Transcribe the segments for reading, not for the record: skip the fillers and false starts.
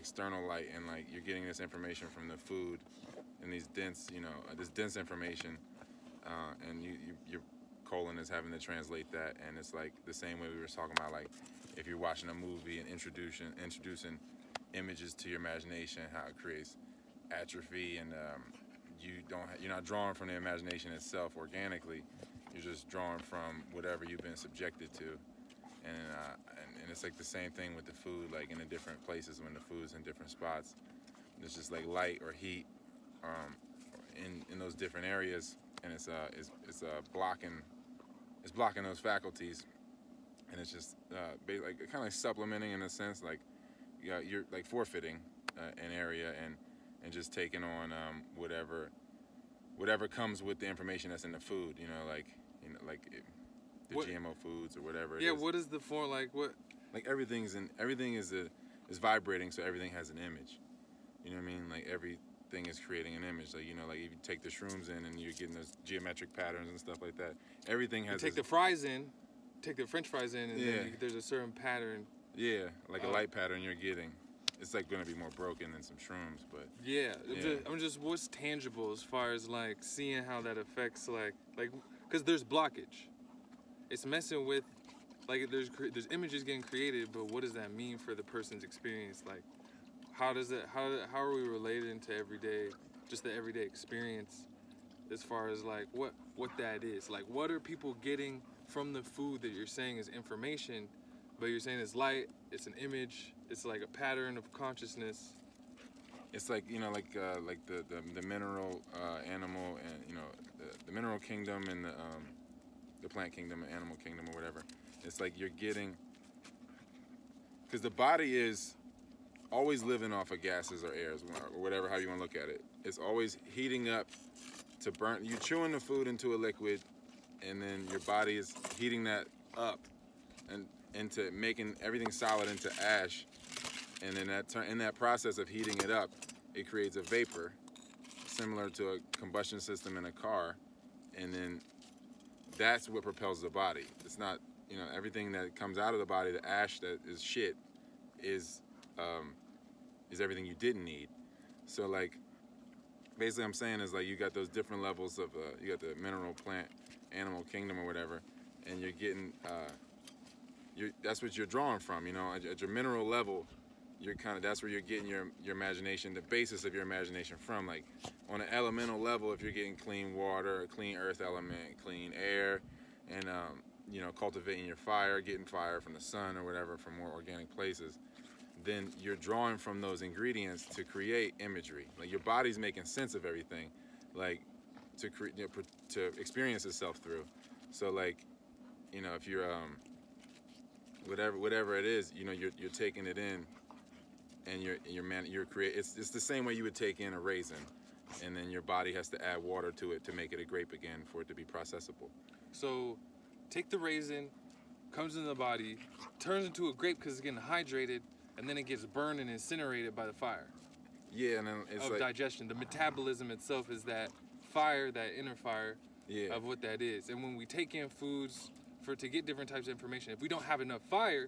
external light, and like you're getting this information from the food and these dense, this dense information, and your colon is having to translate that, and it's like the same way we were talking about, like if you're watching a movie and introducing images to your imagination, how it creates atrophy, and you're not drawing from the imagination itself organically. You're just drawing from whatever you've been subjected to, and it's like the same thing with the food, like in the different places when the food's in different spots. There's just like light or heat in those different areas, and it's blocking those faculties, and it's just like kind of like supplementing in a sense, like you're like forfeiting an area and just taking on whatever comes with the information that's in the food, the GMO foods or whatever. Yeah, what is the form, like what? Like everything is vibrating, so everything has an image. You know what I mean? Like everything is creating an image. Like like if you take the shrooms in and you're getting those geometric patterns and stuff like that. Everything has. You take the fries in, take the French fries in, and then there's a certain pattern. Yeah, like a light pattern you're getting. It's like going to be more broken than some shrooms, but yeah. I'm just what's tangible as far as like seeing how that affects like because there's blockage. It's messing with like there's images getting created, but what does that mean for the person's experience? Like how are we related to the everyday experience as far as like what that is? Like what are people getting from the food that you're saying is information, but you're saying it's light, it's an image, it's like a pattern of consciousness. It's like like the mineral animal, and the mineral kingdom and the plant kingdom and animal kingdom or whatever. It's like you're getting, because the body is always living off of gases or airs or whatever, how you want to look at it. It's always heating up to burn. You're chewing the food into a liquid, and then your body is heating that up and into making everything solid into ash, and then in that process of heating it up, it creates a vapor similar to a combustion system in a car, and then that's what propels the body. It's not, everything that comes out of the body, the ash that is shit, is everything you didn't need. So like, basically I'm saying is like you got those different levels of, you got the mineral, plant, animal kingdom or whatever, and you're getting, that's what you're drawing from, at your mineral level, that's where you're getting your imagination, the basis of your imagination from. Like on an elemental level, if you're getting clean water, a clean earth element, clean air, and cultivating your fire, getting fire from the sun or whatever from more organic places, then you're drawing from those ingredients to create imagery. Like your body's making sense of everything, like to experience itself through. So like, if you're whatever it is, you're taking it in. And you're creating. It's the same way you would take in a raisin, and then your body has to add water to it to make it a grape again for it to be processable. So, take the raisin, comes into the body, turns into a grape because it's getting hydrated, and then it gets burned and incinerated by the fire. Yeah, and then it's like digestion. The metabolism itself is that fire, that inner fire, of what that is. And when we take in foods to get different types of information, if we don't have enough fire,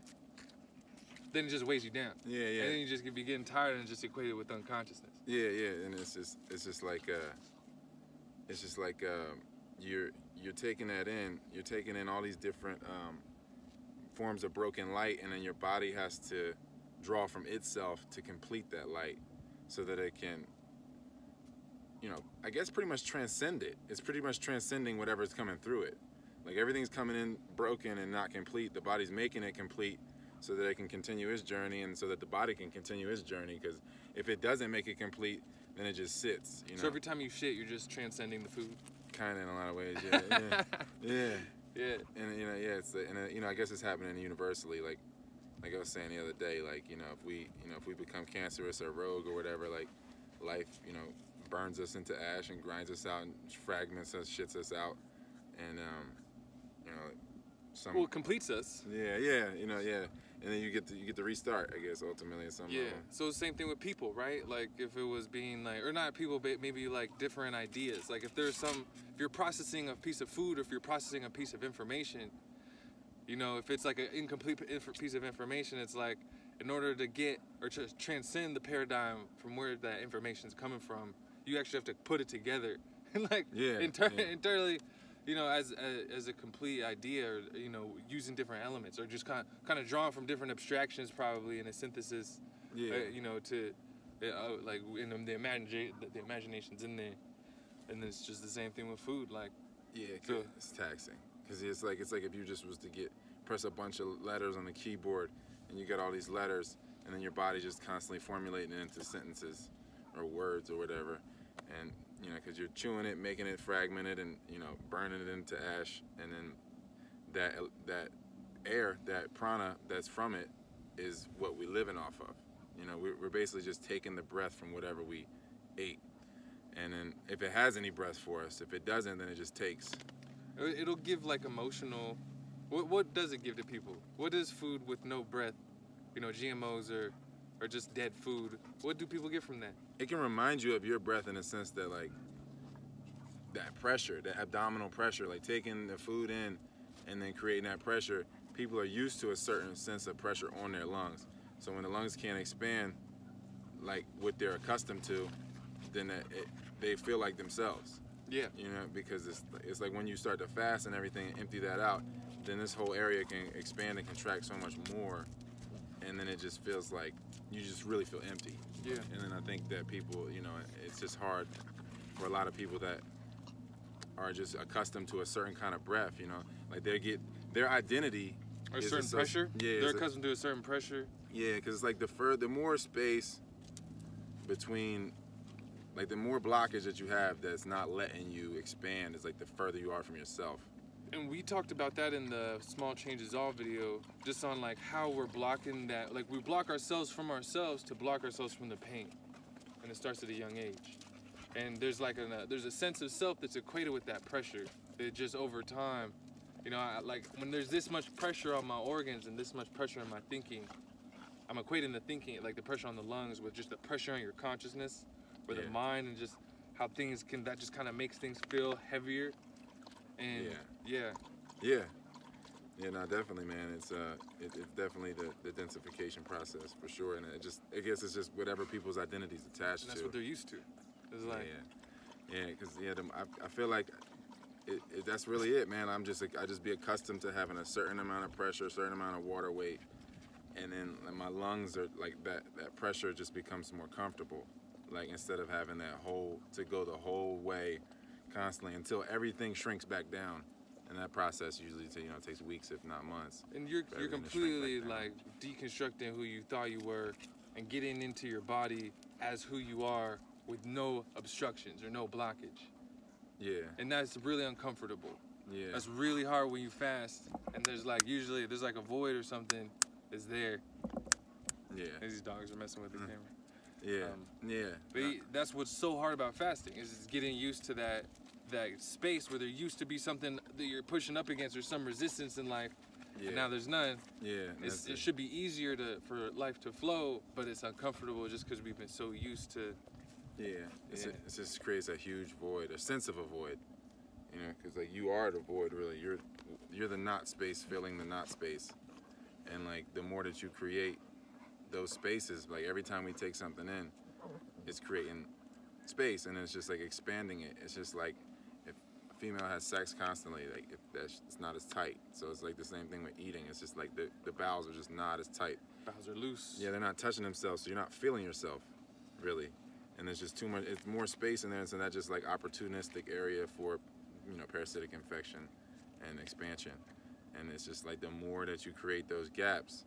then it just weighs you down. Yeah. And then you just be getting tired and just equate it with unconsciousness. Yeah, and it's just like you're taking that in. You're taking in all these different forms of broken light, and then your body has to draw from itself to complete that light, so that it can, I guess pretty much transcend it. It's pretty much transcending whatever's coming through it. Like everything's coming in broken and not complete. The body's making it complete, so that it can continue its journey, and so that the body can continue its journey. Because if it doesn't make it complete, then it just sits. So every time you shit, you're just transcending the food. Kind of in a lot of ways, yeah, yeah. And I guess it's happening universally. Like I was saying the other day, like if we become cancerous or rogue or whatever, like life, burns us into ash and grinds us out and fragments us, shits us out, and it completes us. Yeah. And then you get to restart, I guess, ultimately at some level. So the same thing with people, right? Like if it was being like, or not people, but maybe like different ideas. Like if you're processing a piece of food, or if you're processing a piece of information, if it's like an incomplete piece of information, it's like in order to get or to transcend the paradigm from where that information is coming from, you actually have to put it together, like entirely, you know, as a complete idea, or you know, using different elements, or just kind of drawn from different abstractions, probably in a synthesis. You know, to like in the imagination's in there, and it's just the same thing with food, like. Yeah, it's taxing because it's like if you just was to press a bunch of letters on the keyboard, and you got all these letters, and then your body just constantly formulating it into sentences or words or whatever, and you know, because you're chewing it, making it fragmented, and you know, burning it into ash, and then that air, that prana that's from it, is what we're living off of. You know, we're basically just taking the breath from whatever we ate. And then if it has any breath for us, if it doesn't, then it just takes. It'll give like emotional. What does it give to people? What is food with no breath? You know, GMOs or just dead food. What do people get from that? It can remind you of your breath in a sense that like that pressure, that abdominal pressure, like taking the food in and then creating that pressure. People are used to a certain sense of pressure on their lungs. So when the lungs can't expand like what they're accustomed to, then they feel like themselves. Yeah. You know, because it's like when you start to fast and everything and empty that out, then this whole area can expand and contract so much more, and then it just feels like you just really feel empty. Yeah. And then I think that people, you know, it's just hard for a lot of people that are just accustomed to a certain kind of breath, you know, like their identity or a certain pressure. Yeah. They're accustomed to a certain pressure. Yeah, because it's like the more space between, like the more blockage that you have that's not letting you expand is like the further you are from yourself. And we talked about that in the Small Changes All video, just on like how we're blocking that. Like we block ourselves from ourselves to block ourselves from the pain. And it starts at a young age. And there's like there's a sense of self that's equated with that pressure. That just over time, you know, like when there's this much pressure on my organs and this much pressure in my thinking, I'm equating the thinking, like the pressure on the lungs, with just the pressure on your consciousness, or the mind, and just how that just kind of makes things feel heavier. And yeah, no, definitely, man. It's definitely the densification process for sure, and I guess it's just whatever people's identities attached to. That's what they're used to. It's like because I feel like that's really it, man. I just be accustomed to having a certain amount of pressure, a certain amount of water weight, and then my lungs are like that pressure just becomes more comfortable. Like instead of having to go the whole way constantly until everything shrinks back down. And that process usually takes weeks, if not months. And you're completely like deconstructing who you thought you were and getting into your body as who you are with no obstructions or no blockage. Yeah. And that's really uncomfortable. Yeah. That's really hard when you fast and there's like a void or something is there. Yeah. These dogs are messing with the camera. Yeah. But that's what's so hard about fasting is getting used to that space where there used to be something that you're pushing up against or some resistance in life, and now there's none. Yeah. It should be easier for life to flow, but it's uncomfortable just because we've been so used to. It just creates a huge void, a sense of a void, you know, because like you are the void really. You're the not space filling the not space, and like the more that you create those spaces, like every time we take something in, it's creating space, and it's just like expanding it. It's just like if a female has sex constantly, like it's not as tight. So it's like the same thing with eating. It's just like the bowels are just not as tight. Bowels are loose. Yeah, they're not touching themselves, so you're not feeling yourself, really. And there's just too much. It's more space in there, so that's just like opportunistic area for, you know, parasitic infection and expansion. And it's just like the more that you create those gaps,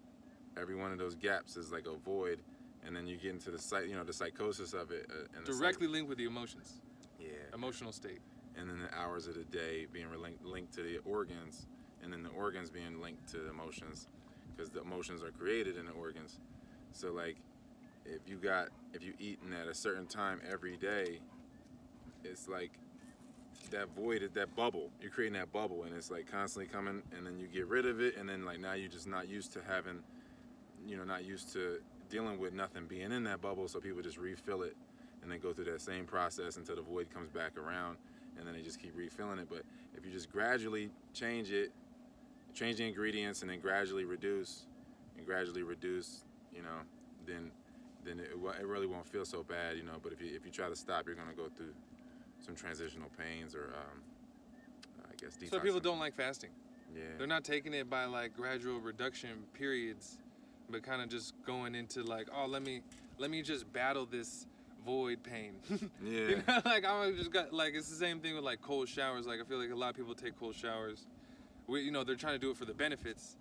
every one of those gaps is like a void, and then you get into the psychosis of it. And directly linked with the emotions. Yeah. Emotional state. And then the hours of the day being linked to the organs, and then the organs being linked to the emotions, because the emotions are created in the organs. So like, if you eating at a certain time every day, it's like that void, that bubble. You're creating that bubble, and it's like constantly coming, and then you get rid of it, and then like now you're just not used to having, not used to dealing with nothing being in that bubble, so people just refill it, and then go through that same process until the void comes back around, and then they just keep refilling it. But if you just gradually change the ingredients, and then gradually reduce you know, then it really won't feel so bad, you know. But if you try to stop, you're gonna go through some transitional pains or I guess detox. So people don't like fasting. Yeah. They're not taking it by like gradual reduction periods, but kind of just going into like, oh, let me just battle this void pain. Yeah. You know, like I just got like it's the same thing with like cold showers. Like I feel like a lot of people take cold showers. You know, they're trying to do it for the benefits,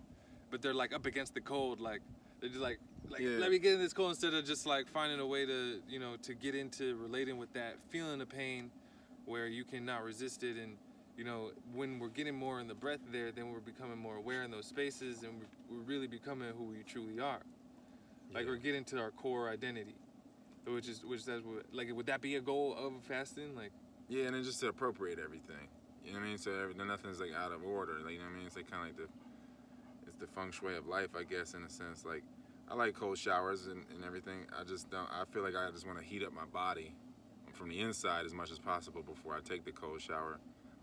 but they're like up against the cold. Like they're just like Yeah. let me get in this cold instead of just like finding a way to, you know, to get into relating with that feeling of pain where you cannot resist it. And you know, when we're getting more in the breath there, then we're becoming more aware in those spaces, and we're really becoming who we truly are. Like we're getting to our core identity, which says, like, would that be a goal of fasting? Like, Yeah, and then just to appropriate everything. You know what I mean? So nothing's like out of order. Like, you know what I mean? It's like kind of like it's the feng shui of life, I guess, in a sense. Like, I like cold showers and everything. I feel like I just want to heat up my body from the inside as much as possible before I take the cold shower.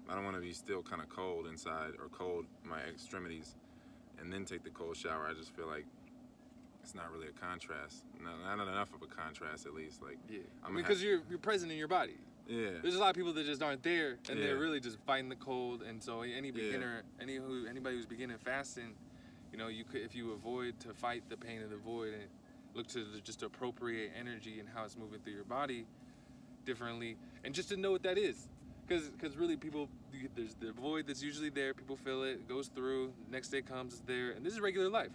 I don't want to be still kind of cold inside or cold in my extremities and then take the cold shower. I just feel like it's not really a contrast. Not enough of a contrast, at least. Like, yeah, I mean, because you're present in your body. Yeah. There's a lot of people that just aren't there, and Yeah. they're really just fighting the cold. And so any beginner, anybody who's beginning fasting, you know, you could, if you avoid to fight the pain of the void and look to just appropriate energy and how it's moving through your body differently, and just to know what that is. Because really there's the void that's usually there, people feel it goes through, next day comes, it's there, and this is regular life.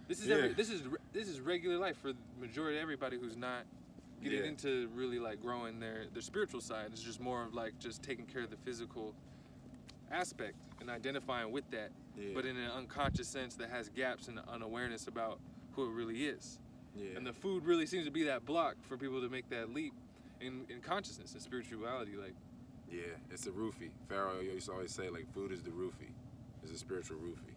This is regular life for the majority of everybody who's not getting into really like growing their spiritual side. It's just more of like just taking care of the physical aspect and identifying with that, but in an unconscious sense that has gaps and unawareness about who it really is. Yeah. And the food really seems to be that block for people to make that leap in consciousness and spirituality. Like, yeah, it's a roofie. Pharaoh used to always say, like, food is the roofie. It's a spiritual roofie.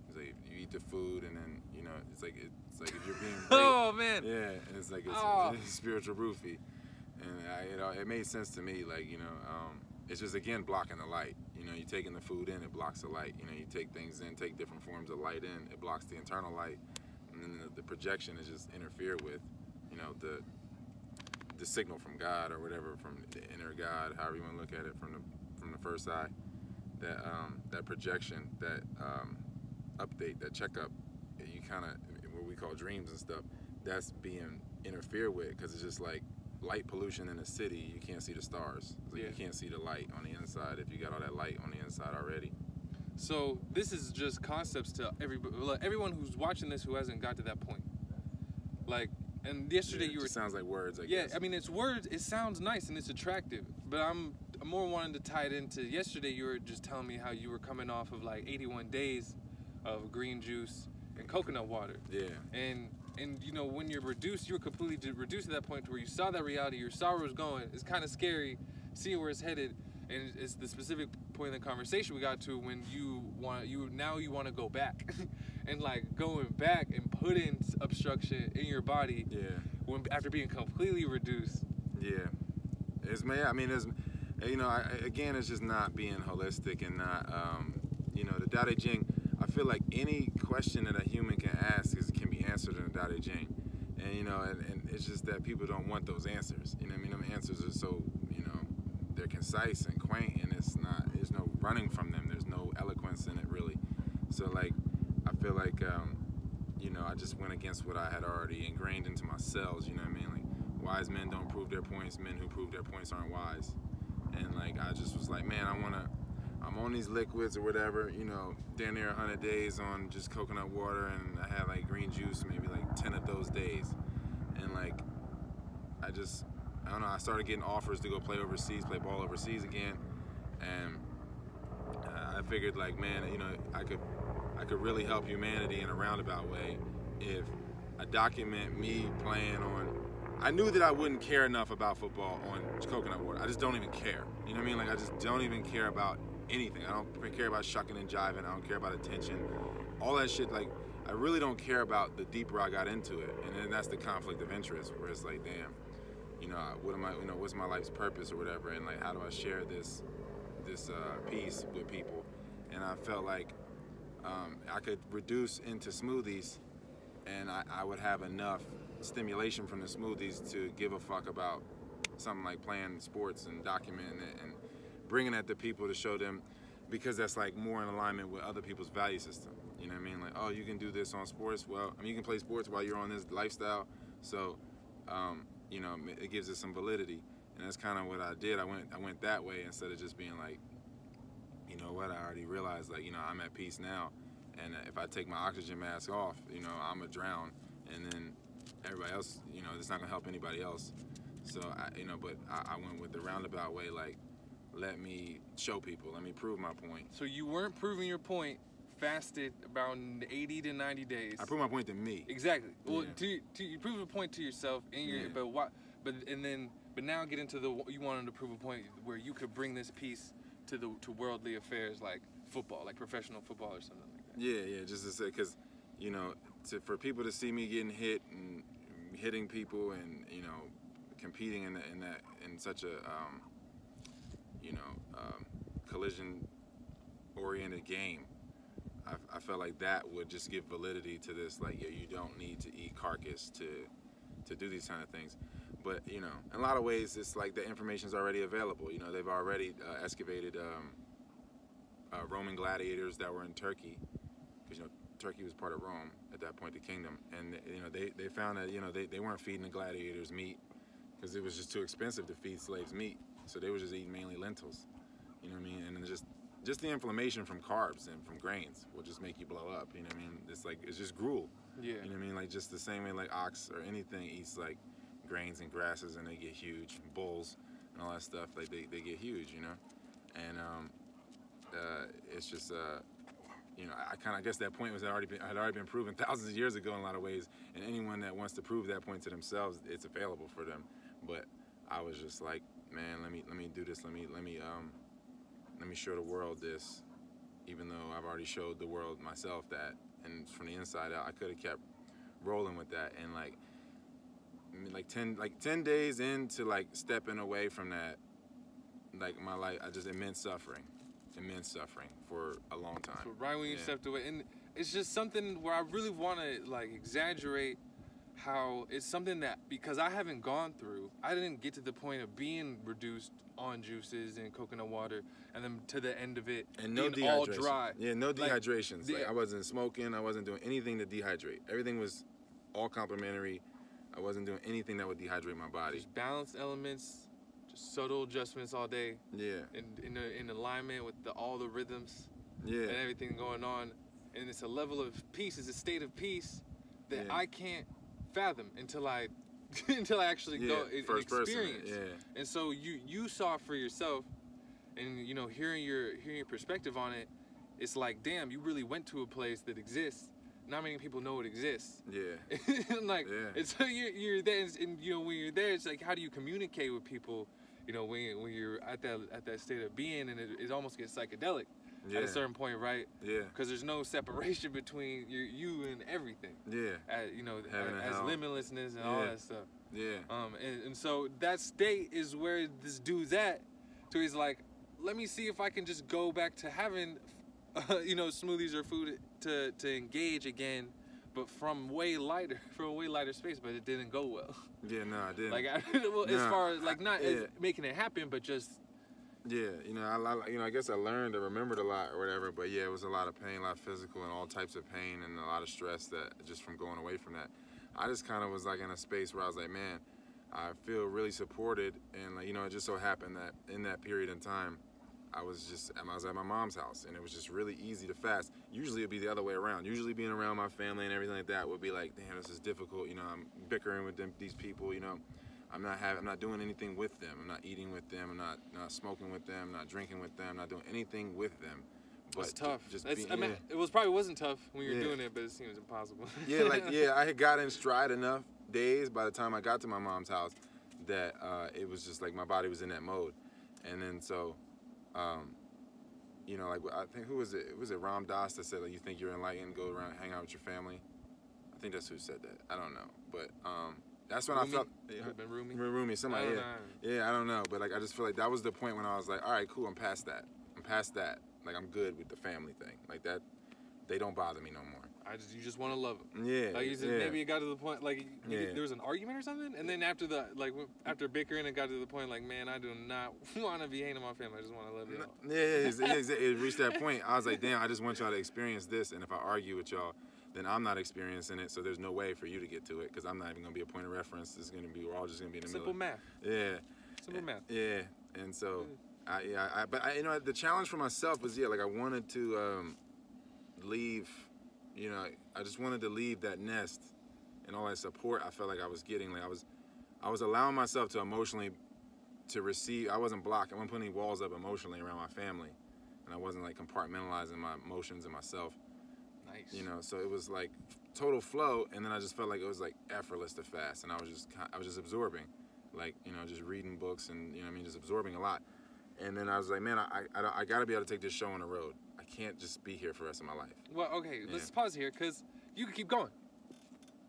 It's like you eat the food, and then, you know, it's like if you're being raped. Oh man. Yeah, and it's like it's a spiritual roofie, and it made sense to me. Like, you know, it's just again blocking the light. You know, you're taking the food in, it blocks the light. You know, you take things in, take different forms of light in, it blocks the internal light, and then the projection is just interfered with. You know, the signal from God or whatever, from the inner God, however you want to look at it, from the first eye, that projection, that update, that checkup, you kind of, what we call dreams and stuff, that's being interfered with, because it's just like light pollution in a city. You can't see the stars. Like you can't see the light on the inside if you got all that light on the inside already. So this is just concepts to everyone who's watching this who hasn't got to that point. Like, and yesterday you were. It sounds like words, I guess. Yeah, I mean, it's words. It sounds nice and it's attractive. But I'm more wanting to tie it into yesterday. You were just telling me how you were coming off of like 81 days of green juice and coconut water. Yeah. And you know, when you're reduced, you're completely reduced to that point to where you saw that reality. You saw where it was going. It's kind of scary seeing where it's headed. And it's the specific point in the conversation we got to when you want to go back and like going back and putting obstruction in your body. Yeah. After being completely reduced. Yeah. It's you know, again, it's just not being holistic and not you know, the Tao Te Ching. I feel like any question that a human can ask can be answered in the Tao Te Ching, and you know, and it's just that people don't want those answers. You know what I mean? Them answers are so, you know, they're concise and quaint, and there's no running from them. There's no eloquence in it, really. So, like, I feel like, you know, I just went against what I had already ingrained into my cells, you know what I mean? Like, wise men don't prove their points. Men who prove their points aren't wise. And, like, I just was like, man, I'm on these liquids or whatever, you know, damn near 100 days on just coconut water, and I had, like, green juice maybe, like, 10 of those days. And, like, I don't know, I started getting offers to go play ball overseas again, and I figured, like, man, you know, I could really help humanity in a roundabout way if I document me playing on. I knew that I wouldn't care enough about football on coconut water. I just don't even care. You know what I mean? Like, I just don't even care about anything. I don't care about shucking and jiving. I don't care about attention. All that shit, like, I really don't care about the deeper I got into it. And then that's the conflict of interest, where it's like, damn, you know, what's my life's purpose or whatever, and like, how do I share this piece with people? And I felt like I could reduce into smoothies and I would have enough stimulation from the smoothies to give a fuck about something like playing sports and documenting it and bringing that to people to show them, because that's like more in alignment with other people's value system. You know what I mean? Like, oh, you can do this on sports. Well, I mean, you can play sports while you're on this lifestyle. So, you know, it gives it some validity. And that's kind of what I did. I went that way instead of just being like, you know what? I already realized, like, you know, I'm at peace now. And if I take my oxygen mask off, you know, I'm gonna drown. And then everybody else, you know, it's not gonna help anybody else. So, I went with the roundabout way, like, let me show people, let me prove my point. So you weren't proving your point, fasted about 80 to 90 days. I proved my point to me. Exactly. Well, Yeah. you prove a point to yourself, and Yeah. but now get into you wanted to prove a point where you could bring this piece to worldly affairs like football, like professional football or something like that. Yeah, just to say, because, you know, for people to see me getting hit and hitting people and, you know, competing in such a collision-oriented game, I felt like that would just give validity to this. Like, yeah, you don't need to eat carcass to do these kind of things. But, you know, in a lot of ways, it's like the information's already available. You know, they've already excavated Roman gladiators that were in Turkey, because, you know, Turkey was part of Rome at that point, the kingdom. And, you know, they found that, you know, they weren't feeding the gladiators meat because it was just too expensive to feed slaves meat. So they were just eating mainly lentils. You know what I mean? And just the inflammation from carbs and from grains will just make you blow up. You know what I mean? It's like, it's just gruel. Yeah. You know what I mean? Like, just the same way like ox or anything eats like grains and grasses and they get huge. Bulls and all that stuff, like they get huge, you know? And it's just, you know, I guess that point had already been proven thousands of years ago in a lot of ways. And anyone that wants to prove that point to themselves, it's available for them. But I was just like, man, let me do this. Let me show the world this, even though I've already showed the world myself that. And from the inside out, I could have kept rolling with that. And like 10 days into like stepping away from that, like my life, I just immense suffering for a long time. So right when you stepped away, and it's just something where I really want to like exaggerate how it's something that, because I haven't gone through, I didn't get to the point of being reduced on juices and coconut water, and then to the end of it and no being all dehydration. dry. Yeah, no dehydrations. Like, I wasn't smoking. I wasn't doing anything to dehydrate. Everything was all complimentary. I wasn't doing anything that would dehydrate my body. Just balanced elements, just subtle adjustments all day. Yeah. In alignment with all the rhythms. Yeah. And everything going on, and it's a level of peace. It's a state of peace that I can't fathom until I actually go and experience. Yeah. And so you saw it for yourself, and you know, hearing your perspective on it, it's like, damn, you really went to a place that exists. Not many people know it exists. Yeah. Like, and so you're there, and you know, when you're there, it's like, how do you communicate with people? You know, when you're at that state of being, and it almost gets psychedelic. At a certain point, right? Yeah. Because there's no separation between you and everything. Yeah. You know, as limitlessness and all that stuff. Yeah. And so that state is where this dude's at. So he's like, let me see if I can just go back to having, you know, smoothies or food to engage again, but from a way lighter space. But it didn't go well. Yeah, no, it didn't. Like, as far as like not as making it happen, but just. Yeah, you know, I guess I learned, I remembered a lot or whatever, but yeah, it was a lot of pain, a lot of physical and all types of pain and a lot of stress that just from going away from that. I just kind of was like in a space where I was like, man, I feel really supported, and like, you know, it just so happened that in that period in time, I was at my mom's house, and it was just really easy to fast. Usually it'd be the other way around. Usually being around my family and everything like that would be like, damn, this is difficult. You know, I'm bickering with these people. You know, I'm not doing anything with them. I'm not eating with them. I'm not smoking with them. I'm not drinking with them. I'm not doing anything with them. But it's tough. I mean, it probably wasn't tough when you were doing it, but it seems impossible. I had got in stride enough days by the time I got to my mom's house that it was just like my body was in that mode, and then so. You know, like, I think, who was it? Was it Ram Dass that said, like, you think you're enlightened, go around and hang out with your family? I think that's who said that. I don't know. But that's when Rumi? I felt... Rumi, somebody, yeah, I don't know. But, like, I just feel like that was the point when I was like, all right, cool, I'm past that. Like, I'm good with the family thing. Like, that, they don't bother me no more. you just want to love him. Yeah. Like you said, yeah. maybe it got to the point like Yeah. there was an argument or something, and then after bickering, it got to the point like, man, I do not want to be hating on my family. I just want to love y'all. It reached that point. I was like, damn, I just want y'all to experience this, and if I argue with y'all, then I'm not experiencing it, so there's no way for you to get to it, because I'm not even going to be a point of reference. It's going to be, we're all just going to be in the Simple middle. math. Yeah. Simple math. Yeah, and so, but you know, the challenge for myself was, like, I wanted to leave, you know, I just wanted to leave that nest and all that support I felt like I was getting. Like, I was allowing myself to emotionally, to receive. I wasn't blocked. I wasn't putting any walls up emotionally around my family, and I wasn't, like, compartmentalizing my emotions and myself. Nice. You know, so it was like total flow, and then I just felt like it was like effortless to fast, and I was just absorbing, like, you know, just reading books and, you know what I mean, just absorbing a lot. And then I was like, man, I got to be able to take this show on the road. I can't just be here for the rest of my life. Well, okay, let's pause here, because you can keep going.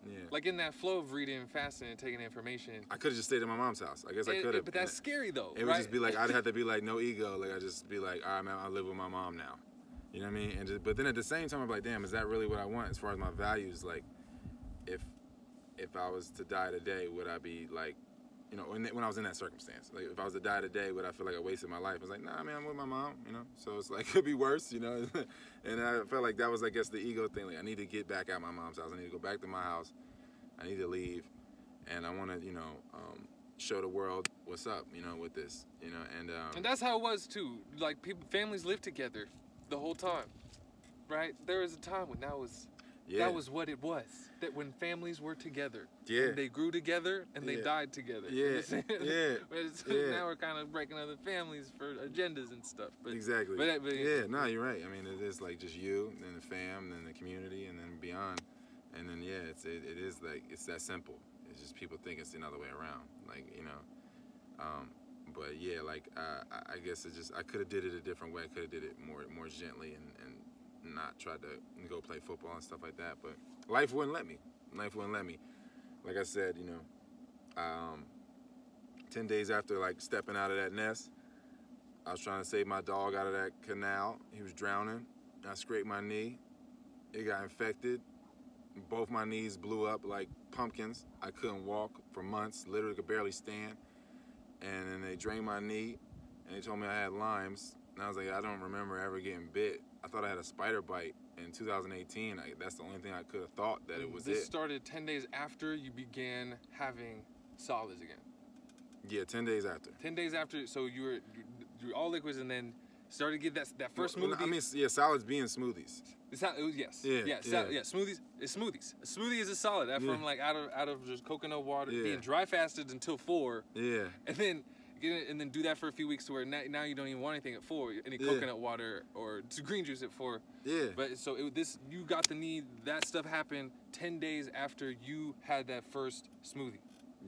Yeah. Like in that flow of reading, fasting, and taking information. I could have just stayed at my mom's house. I guess I could have. But that's scary though. It would just be like, I'd have to be like, no ego. Like, I'd just be like, all right, man, I live with my mom now. You know what I mean? And but then at the same time, I'm like, damn, is that really what I want as far as my values? Like, if I was to die today, would I be like, you know, when I was in that circumstance, like, if I was to die today, would I feel like I wasted my life? I was like, nah, man, I'm with my mom, you know? So it's like, it could be worse, you know? And I felt like that was, I guess, the ego thing. Like, I need to get back at my mom's house. I need to go back to my house. I need to leave. And I want to, you know, show the world what's up, you know, with this, you know? And that's how it was, too. Like, families lived together the whole time, right? There was a time when that was what it was. That when families were together, and they grew together, and they died together. Now we're kind of breaking other families for agendas and stuff. But, exactly. But no, you're right. I mean, it is like just you, then the fam, then the community, and then beyond. And then it is like, it's that simple. It's just people think it's another way around. Like, you know. But yeah, like I guess I could have did it a different way. I could have did it more gently and not tried to go play football and stuff like that. But life wouldn't let me. Like I said, you know, 10 days after, like, stepping out of that nest, I was trying to save my dog out of that canal. He was drowning. I scraped my knee. It got infected. Both my knees blew up like pumpkins. I couldn't walk for months. Literally could barely stand. And then they drained my knee, and they told me I had Lyme's. And I was like, I don't remember ever getting bit. I thought I had a spider bite in 2018. That's the only thing I could have thought that it was This started 10 days after you began having solids again. Yeah, 10 days after. 10 days after, so you're all liquids, and then started to get that first smoothie. I mean, yeah, solids being smoothies. Yes. Smoothies. It's smoothies. A smoothie is a solid. That from like out of just coconut water, being dry fasted until 4. Yeah. And then do that for a few weeks to where now you don't even want anything at 4. Any coconut water or green juice at 4. Yeah. But so you got the need. That stuff happened 10 days after you had that first smoothie.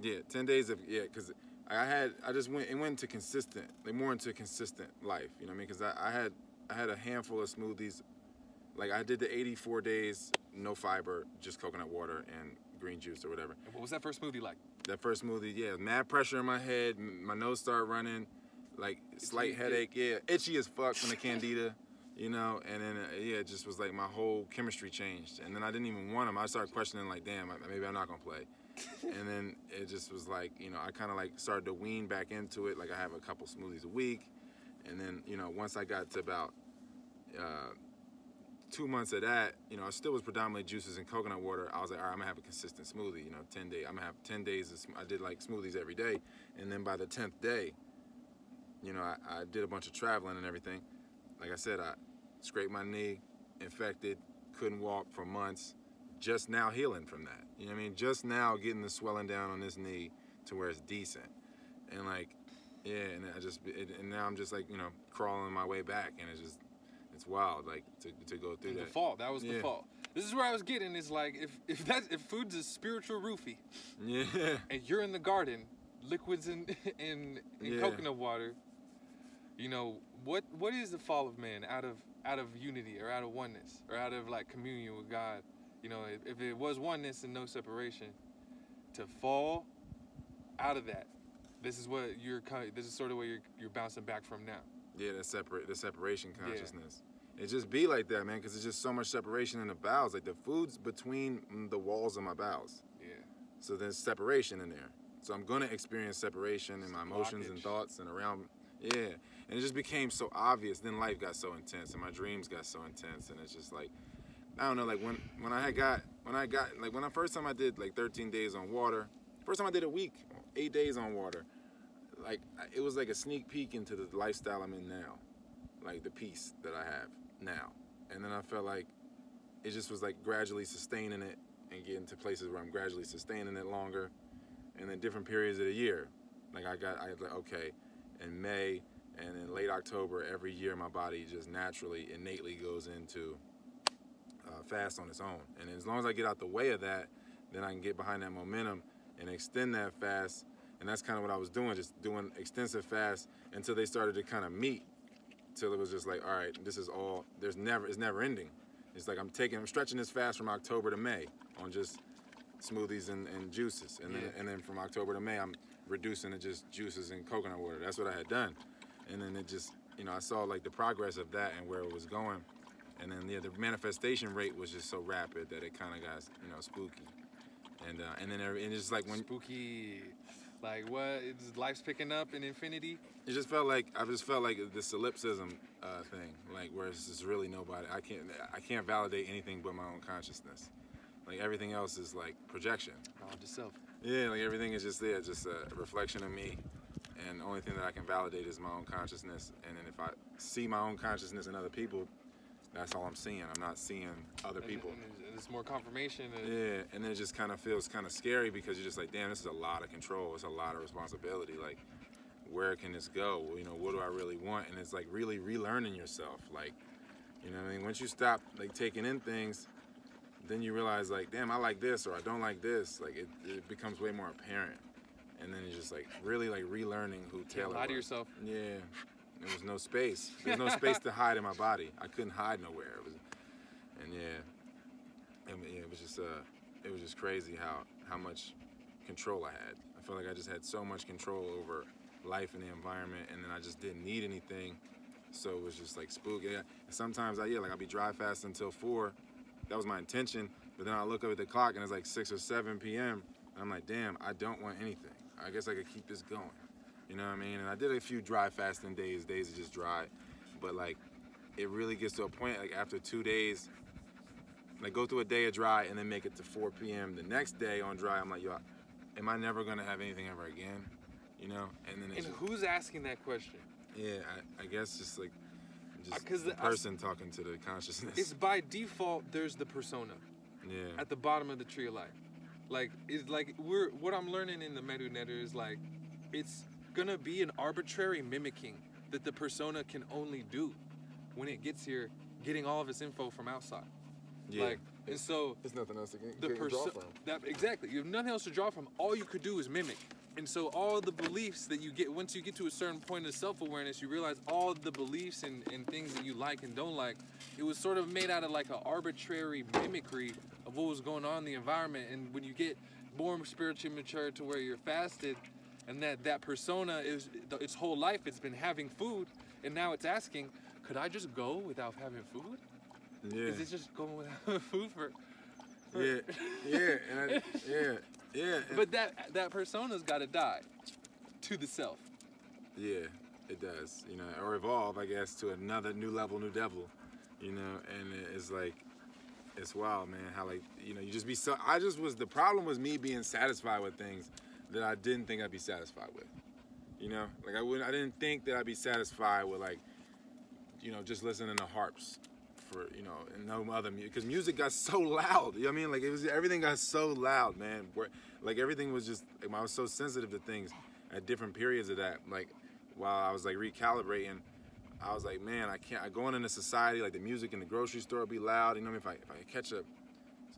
Yeah, 10 days of because I just went into consistent, like more into consistent life. You know what I mean? Because I had a handful of smoothies. Like, I did the 84 days, no fiber, just coconut water and green juice or whatever. And what was that first smoothie like? That first smoothie, mad pressure in my head, my nose started running, like slight headache, itchy as fuck from the candida, you know, and then, it just was like my whole chemistry changed. And then I didn't even want them. I started questioning, like, damn, maybe I'm not going to play. And then it just was like, you know, I kind of like started to wean back into it. Like, I have a couple smoothies a week. And then, you know, once I got to about 2 months of that, you know, I still was predominantly juices and coconut water. I was like, all right, I'm gonna have a consistent smoothie, you know, 10 days. I'm gonna have 10 days I did like smoothies every day. And then by the 10th day, you know, I did a bunch of traveling and everything. Like I said, I scraped my knee, infected, couldn't walk for months, just now healing from that. You know what I mean? Just now getting the swelling down on this knee to where it's decent. And like, and and now I'm just like, you know, crawling my way back, and it's wild, like, to go through that. The fall, that was the fall. This is where I was getting, is like, if food's a spiritual roofie, and you're in the garden, liquids and coconut water, you know, what is the fall of man out of unity or out of oneness or out of like communion with God? You know, if it was oneness and no separation, to fall out of that, this is sort of where you're bouncing back from now. Yeah, the separation consciousness. It just be like that, man, because there's just so much separation in the bowels. Like the food's between the walls of my bowels. Yeah. So there's separation in there. So I'm gonna experience separation in my emotions and thoughts and around. Yeah. And it just became so obvious. Then life got so intense, and my dreams got so intense, and it's just like, I don't know. Like when I first time I did like 13 days on water. First time I did a week, 8 days on water. Like it was like a sneak peek into the lifestyle I'm in now, like the peace that I have now. And then I felt like it just was like gradually sustaining it and getting to places where I'm gradually sustaining it longer, and then different periods of the year. Like I was like, okay, in May and in late October, every year my body just naturally, innately goes into fast on its own. And as long as I get out the way of that, then I can get behind that momentum and extend that fast. And that's kind of what I was doing, just doing extensive fasts until they started to kind of meet. Till it was just like, all right, this is all, it's never ending. It's like I'm stretching this fast from October to May on just smoothies and juices. And then from October to May, I'm reducing to just juices and coconut water. That's what I had done. And then it just, I saw like the progress of that and where it was going. And then the manifestation rate was just so rapid that it kind of got, spooky. And then it's just like when spooky, like what? Is life's picking up in infinity? I just felt like the solipsism thing, like where it's just really nobody. I can't validate anything but my own consciousness. Like everything else is like projection. Oh, just self. Yeah, like everything is just there, just a reflection of me. And the only thing that I can validate is my own consciousness. And then if I see my own consciousness in other people, that's all I'm seeing. I'm not seeing other people. And it's more confirmation. Yeah, and then it just kind of feels kind of scary because you're just like, damn, this is a lot of control. It's a lot of responsibility. Like, where can this go? What do I really want? And it's like really relearning yourself. Like, what I mean? Once you stop like taking in things, then you realize like, damn, I like this or I don't like this. Like it becomes way more apparent. And then it's just like really like relearning who Taylor was. Lie to yourself. Yeah. There was no space. There's no space to hide in my body. I couldn't hide nowhere. It was just crazy how much control I had. I felt like I just had so much control over life and the environment, and then I just didn't need anything. So it was just like spooky. And sometimes I'll be dry fasting until 4. That was my intention. But then I look up at the clock and it's like 6 or 7 p.m. And I'm like, damn, I don't want anything. I guess I could keep this going. You know what I mean? And I did a few dry fasting days are just dry. But like, it really gets to a point, like after 2 days, like go through a day of dry and then make it to 4 p.m. The next day on dry, I'm like, yo, am I never gonna have anything ever again? And then and who's asking that question? Yeah, I guess just the person talking to the consciousness. It's by default, there's the persona. Yeah. At the bottom of the tree of life. Like, it's like what I'm learning in the Medu Netter is like, it's gonna be an arbitrary mimicking that the persona can only do when it gets here, getting all of its info from outside. Yeah. Like, and so there's nothing else to draw from. Exactly. You have nothing else to draw from. All you could do is mimic. And so all the beliefs that you get, once you get to a certain point of self-awareness, you realize all the beliefs and things that you like and don't like, it was sort of made out of like an arbitrary mimicry of what was going on in the environment. And when you get more spiritually mature to where you're fasted, and that persona is, its whole life, it's been having food, and now it's asking, could I just go without having food? Yeah. Is it just going without food for Yeah. But that persona's got to die to the self. Yeah, it does. Or evolve, I guess, to another new level, new devil. And it's like, it's wild, man. How like, you just be so. The problem was me being satisfied with things that I didn't think I'd be satisfied with. Like I didn't think that I'd be satisfied with like, just listening to harps. And no other music, because music got so loud. You know what I mean? Like everything got so loud, man. Like everything was just, I was so sensitive to things at different periods of that. Like while I was like recalibrating, I was like, man, I going into society, like the music in the grocery store would be loud. If I catch a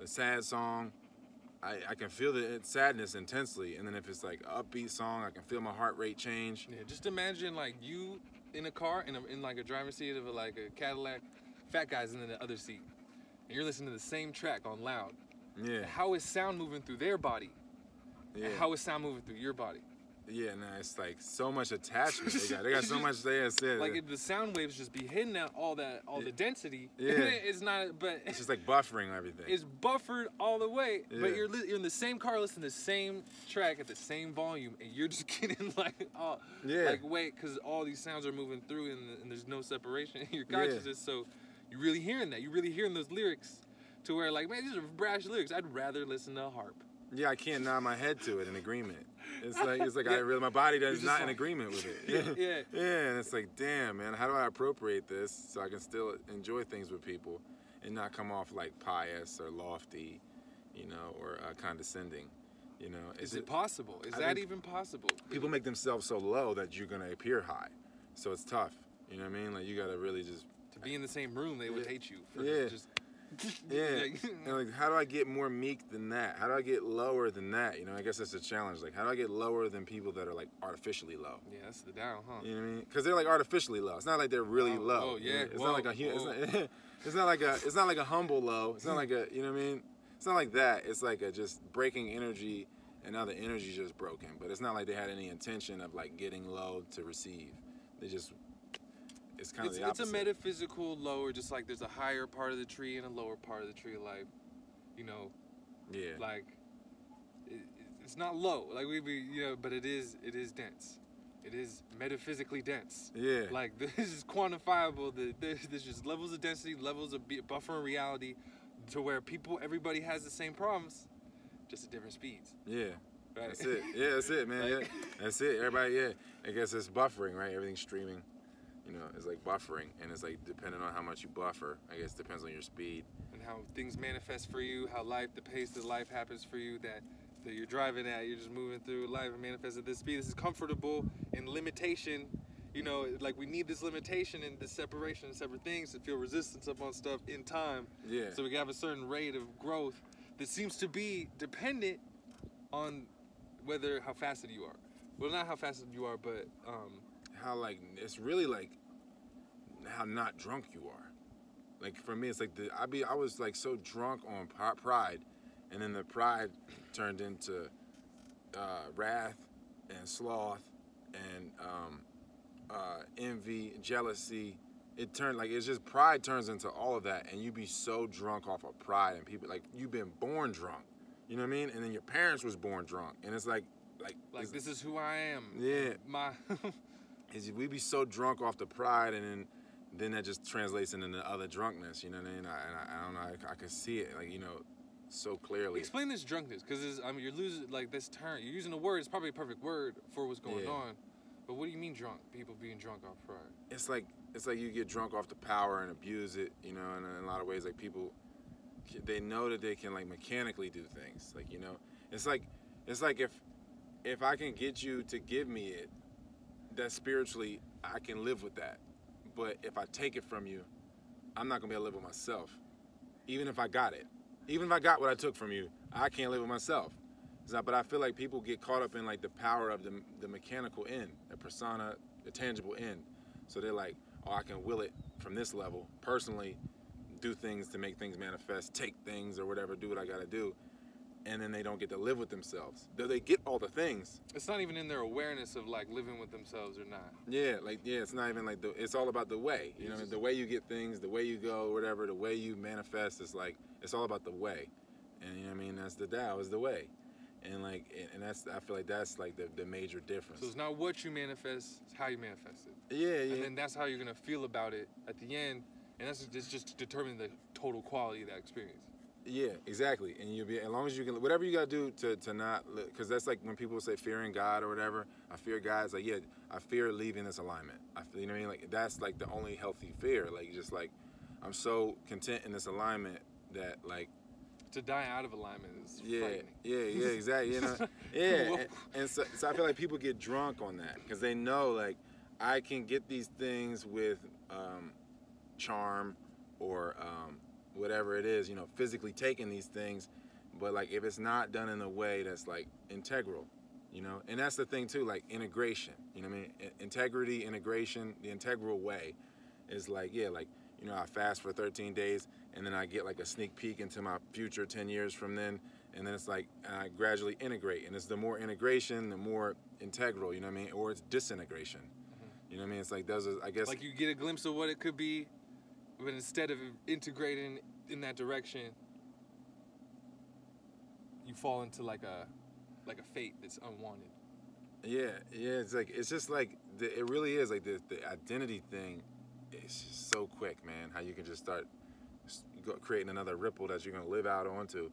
sad song, I can feel the sadness intensely. And then if it's like an upbeat song, I can feel my heart rate change. Yeah, just imagine like you in a car, in like a driver's seat of like a Cadillac. Fat guys in the other seat, and you're listening to the same track on loud. Yeah. How is sound moving through their body? Yeah. And how is sound moving through your body? Yeah, no, it's like so much attachment. They got so much there. Like if the sound waves just be hitting out all the density. Yeah. It's not, but it's just like buffering everything. It's buffered all the way, Yeah. but you're in the same car listening to the same track at the same volume, and you're just getting like, wait, because all these sounds are moving through, and there's no separation in your consciousness. So you're really hearing that. You're really hearing those lyrics, to where like, man, these are brash lyrics. I'd rather listen to a harp. Yeah, I can't nod my head to it in agreement. It's like my body is not in agreement with it. Yeah, and it's like, damn, man, how do I appropriate this so I can still enjoy things with people and not come off like pious or lofty, or condescending, Is it possible? Is that even possible? People make themselves so low that you're gonna appear high, so it's tough. You know what I mean? Like you gotta really just to be in the same room, they would hate you for just. Yeah, and like, how do I get more meek than that? How do I get lower than that? I guess that's a challenge. Like, how do I get lower than people that are like artificially low? Yeah, that's the down, huh? You know what I mean? Because they're like artificially low. It's not like they're really low. Oh yeah. It's not like a. It's not like a humble low. It's not like a. You know what I mean? It's not like that. It's like a just breaking energy, and now the energy's just broken. But it's not like they had any intention of like getting low to receive. They just. It's kind of the opposite. It's a metaphysical lower, just like there's a higher part of the tree and a lower part of the tree. Like, Yeah. Like, it's not low. Like but it is dense. It is metaphysically dense. Yeah. Like this is quantifiable. There's just levels of density, levels of buffering reality, to where everybody has the same problems, just at different speeds. Yeah. Right. That's it. Yeah, that's it, man. Like, that's it. Everybody. Yeah. I guess it's buffering, right? Everything's streaming. It's like buffering, and it's like depending on how much you buffer. I guess it depends on your speed and how things manifest for you, how the pace of life happens for you. That you're driving at, you're just moving through life and manifest at this speed. This is comfortable in limitation. Like we need this limitation and this separation and separate things to feel resistance up on stuff in time. Yeah. So we can have a certain rate of growth that seems to be dependent on how fasted you are. Well, not how fasted you are, but how like it's really like how not drunk you are. Like for me, it's like I was like so drunk on pride, and then the pride turned into wrath and sloth and envy, jealousy. It turned like it's just pride turns into all of that, and you be so drunk off of pride, and people like you've been born drunk. You know what I mean? And then your parents was born drunk, and it's like this is who I am. Yeah. We be so drunk off the pride, and then that just translates into the other drunkenness. You know what I mean? I don't know. I can see it, like so clearly. Explain this drunkenness, because you're losing like this term. You're using a word. It's probably a perfect word for what's going on. But what do you mean drunk? People being drunk off pride. It's like you get drunk off the power and abuse it. And in a lot of ways, like people, they know that they can like mechanically do things. Like it's like if I can get you to give me it, that spiritually I can live with that. But if I take it from you, I'm not gonna be able to live with myself. Even if I got it. Even if I got what I took from you, I can't live with myself. But I feel like people get caught up in like the power of the mechanical end, the persona, the tangible end. So they're like, oh, I can will it from this level, personally, do things to make things manifest, take things or whatever, do what I gotta do. And then they don't get to live with themselves. Though they get all the things. It's not even in their awareness of like living with themselves or not. Yeah, it's not even like it's all about the way. The way you get things, the way you go, whatever, the way you manifest. It's all about the way. And you know what I mean? That's the Tao, is the way. And like, and I feel like that's like the major difference. So it's not what you manifest, it's how you manifest it. Yeah. And then that's how you're gonna feel about it at the end, and it's just determining the total quality of that experience. Yeah, exactly. And you'll be, as long as you can, whatever you gotta do to not, because that's like when people say fearing God or whatever. I fear God. It's like, yeah, I fear leaving this alignment. You know what I mean? Like that's like the only healthy fear. Like just like, I'm so content in this alignment that like. To die out of alignment is frightening. Yeah, exactly. And so I feel like people get drunk on that because they know like I can get these things with charm or whatever it is, physically taking these things, but like if it's not done in a way that's like integral, and that's the thing too, like integration. You know what I mean? Integrity, integration, the integral way is like I fast for 13 days. And then I get like a sneak peek into my future 10 years from then. and then it's like I gradually integrate, and it's the more integration, the more integral, you know what I mean? Or it's disintegration. You know what I mean? It's like those are, I guess. Like you get a glimpse of what it could be, but instead of integrating in that direction, you fall into like a fate that's unwanted. Yeah, it's just like it really is like the identity thing. It's just so quick, man. How you can just start creating another ripple that you're gonna live out onto,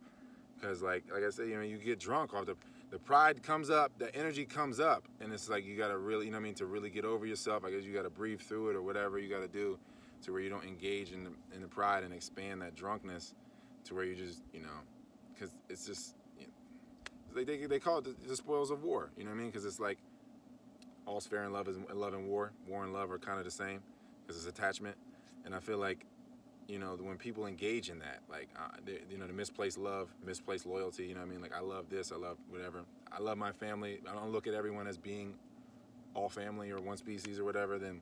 because like I said, you know, you get drunk off the pride comes up, the energy comes up, and it's like you gotta really, you know what I mean, to really get over yourself. I guess you gotta breathe through it or whatever you gotta do, to where you don't engage in the pride and expand that drunkenness, to where you just, you know, because it's just. They call it the spoils of war, you know what I mean? Because it's like all's fair in love and war. War and love are kind of the same because it's attachment. And I feel like, you know, when people engage in that, like, you know, the misplaced love, misplaced loyalty, you know what I mean? Like, I love this, I love whatever. I love my family. I don't look at everyone as being all family or one species or whatever. Then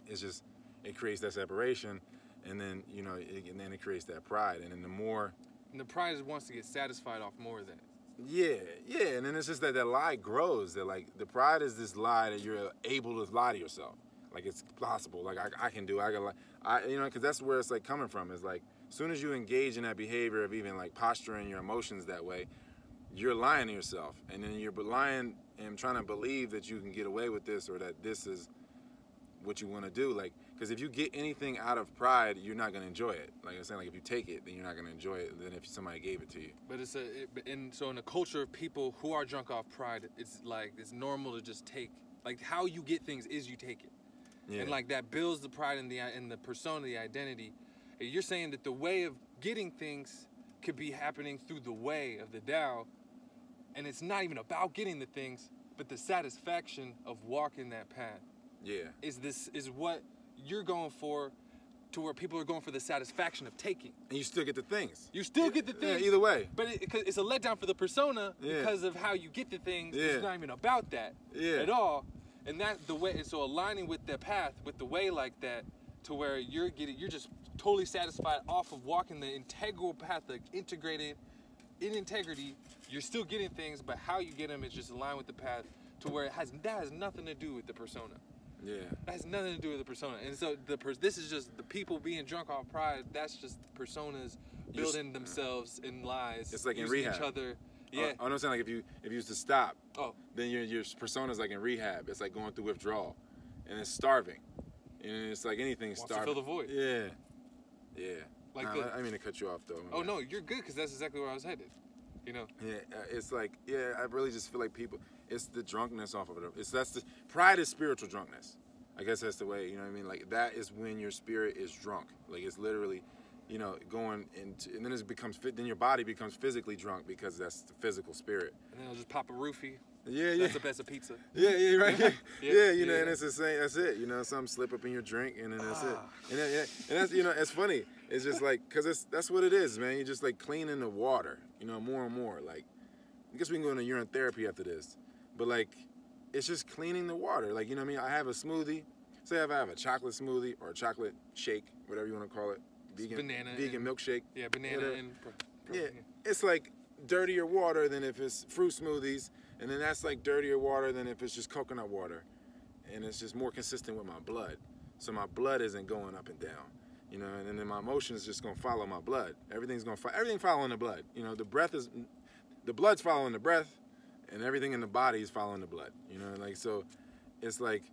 it's just, it creates that separation. And then, you know, and then it creates that pride. And then the more... And the pride wants to get satisfied off more of that. Yeah, and then it's just that lie grows. That like the pride is this lie that you're able to lie to yourself. Like it's possible. Like I can do. You know, because that's where it's like coming from. Is like as soon as you engage in that behavior of even like posturing your emotions that way, you're lying to yourself, and then you're lying and trying to believe that you can get away with this or that this is what you want to do. Like, because if you get anything out of pride, you're not gonna enjoy it. Like I'm saying, like if you take it, then you're not gonna enjoy it than if somebody gave it to you. But so in a culture of people who are drunk off pride, it's like it's normal to just take. Like how you get things is you take it, and like that builds the pride in the persona, the identity. And you're saying that the way of getting things could be happening through the way of the Tao, and it's not even about getting the things, but the satisfaction of walking that path. Yeah. Is what you're going for, to where people are going for the satisfaction of taking. And you still get the things. You still get the things. Yeah, either way. But it's a letdown for the persona because of how you get the things. It's not even about that at all. And that's the way. And so aligning with the path, with the way like that, to where you're just totally satisfied off of walking the integral path, like integrated in integrity. You're still getting things, but how you get them is just aligned with the path, to where that has nothing to do with the persona. Yeah. That has nothing to do with the persona. And so this is just the people being drunk off pride. That's just personas building themselves in lies. It's like in rehab. Each other. Yeah. I know what I'm saying. Like if you used to stop, then your persona's like in rehab. It's like going through withdrawal, and it's starving, and it's like anything starving. To fill the void. Yeah. Like I mean to cut you off though. Oh no, you're good, because that's exactly where I was headed. You know. Yeah, it's like I really just feel like people. It's the drunkenness off of it. That's the pride is spiritual drunkenness. I guess that's the way, you know what I mean? Like that is when your spirit is drunk. Like it's literally, you know, going into, and then then your body becomes physically drunk because that's the physical spirit. And then it'll just pop a roofie. Yeah. That's the best of pizza. Yeah, right. You know, and it's the same. That's it. You know, something slip up in your drink, and then that's it. And that's, you know, it's funny. It's just like, cause that's what it is, man. You're just like cleaning the water, you know, more and more. Like, I guess we can go into urine therapy after this, but like, it's just cleaning the water. Like, you know what I mean? I have a smoothie. Say if I have a chocolate smoothie or a chocolate shake, whatever you want to call it. Vegan milkshake. Yeah, banana and... Yeah, it's like dirtier water than if it's fruit smoothies. And then that's like dirtier water than if it's just coconut water. And it's just more consistent with my blood. So my blood isn't going up and down. You know, and then my emotions just going to follow my blood. Everything following the blood. You know, the blood's following the breath, and everything in the body is following the blood. You know, like, so it's like,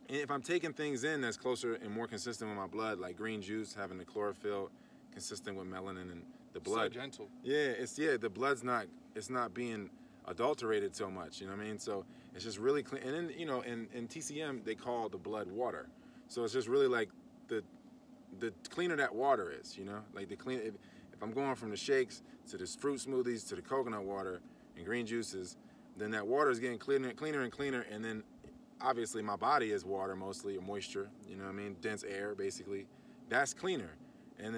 if I'm taking things in that's closer and more consistent with my blood, like green juice, having the chlorophyll consistent with melanin and the blood. So gentle. Yeah, the blood's it's not being adulterated so much, you know what I mean? So it's just really clean. And then, you know, in TCM, they call the blood water. So it's just really like the cleaner that water is, you know? Like if I'm going from the shakes to the fruit smoothies to the coconut water and green juices, then that water is getting cleaner and cleaner, and then obviously my body is water mostly, or moisture, you know what I mean? Dense air, basically. That's cleaner. And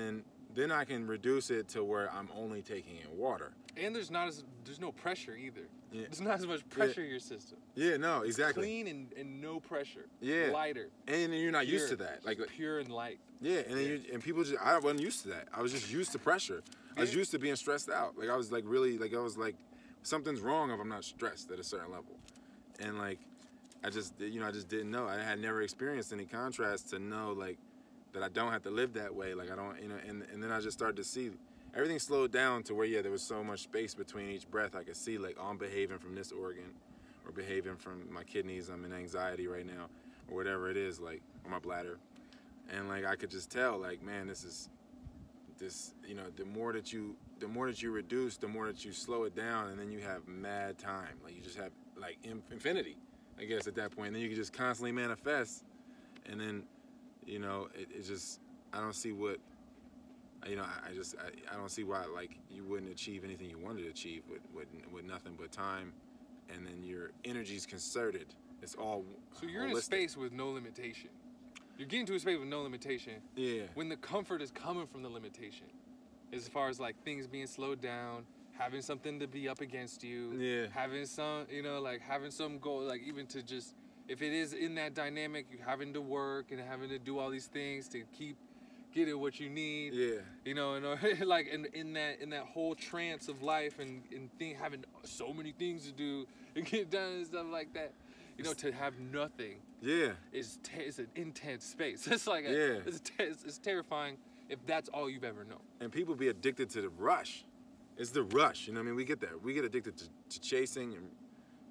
then I can reduce it to where I'm only taking in water. And there's no pressure either. Yeah. There's not as much pressure in your system. Yeah, no, exactly. Clean and no pressure. Yeah. Lighter. And you're not used to that. Like pure and light. Yeah, and then and people I wasn't used to that. I was just used to pressure. I was used to being stressed out. Like I was like really like I was like something's wrong if I'm not stressed at a certain level, and like I just didn't know. I had never experienced any contrast to know like that I don't have to live that way. Like I don't and then I just started to see everything slowed down to where there was so much space between each breath. I could see like I'm behaving from this organ or behaving from my kidneys. I'm in anxiety right now or whatever it is, like or my bladder, and like I could just tell like man this the more that you reduce, the more that you slow it down, and then you have mad time. Like you just have like infinity, I guess, at that point. And then you can just constantly manifest, and then it just I don't see what I don't see why like you wouldn't achieve anything you wanted to achieve with nothing but time, and then your energy's concerted. It's all so you're holistic. in a space with no limitation. You're getting to a space with no limitation. Yeah. When the comfort is coming from the limitation, as far as like things being slowed down, having something to be up against you. Yeah. Having some, like having some goal, like even to just, if it is in that dynamic, you having to work and having to do all these things to keep getting what you need. Yeah. And like in that whole trance of life and having so many things to do and get done and stuff like that. To have nothing. Yeah. It's an intense space. It's like it's terrifying if that's all you've ever known. And people be addicted to the rush. It's the rush, you know what I mean? We get that. We get addicted to chasing, and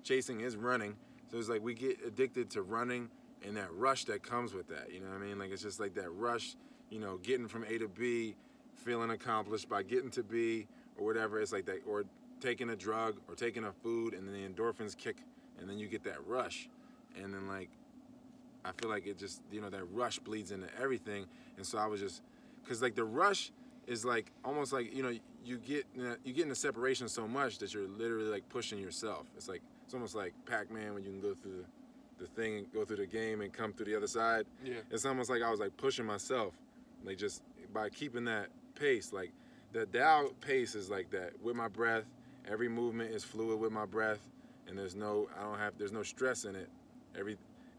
chasing is running. So it's like we get addicted to running and that rush that comes with that, you know what I mean? Like it's just like that rush, getting from A to B, feeling accomplished by getting to B or whatever. It's like that, or taking a drug or taking a food, and then the endorphins kick, and then you get that rush. And then like, I feel like it just, that rush bleeds into everything. And so I was just, cause like the rush is like, almost like, you get in the separation so much that you're literally like pushing yourself. It's almost like Pac-Man when you can go through the thing, go through the game and come through the other side. Yeah. It's almost like I was like pushing myself, like just by keeping that pace. Like the Tao pace is like that with my breath. Every movement is fluid with my breath, and there's no stress in it.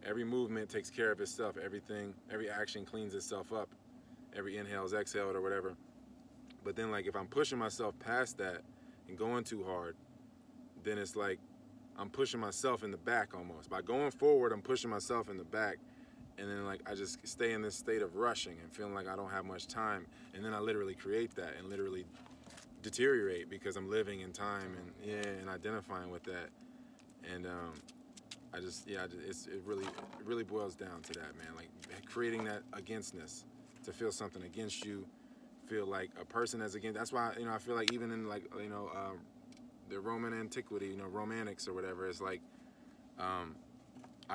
Every movement takes care of itself. Every action cleans itself up. Every inhale is exhaled or whatever. But then like if I'm pushing myself past that and going too hard, then it's like I'm pushing myself in the back almost. By going forward, I'm pushing myself in the back, and then like I just stay in this state of rushing and feeling like I don't have much time, and then I literally create that and literally deteriorate because I'm living in time and identifying with that. And it really boils down to that, man. Like creating that againstness, to feel something against you, feel like a person that's against. That's why I feel like even in like the Roman antiquity, romantics or whatever, it's like I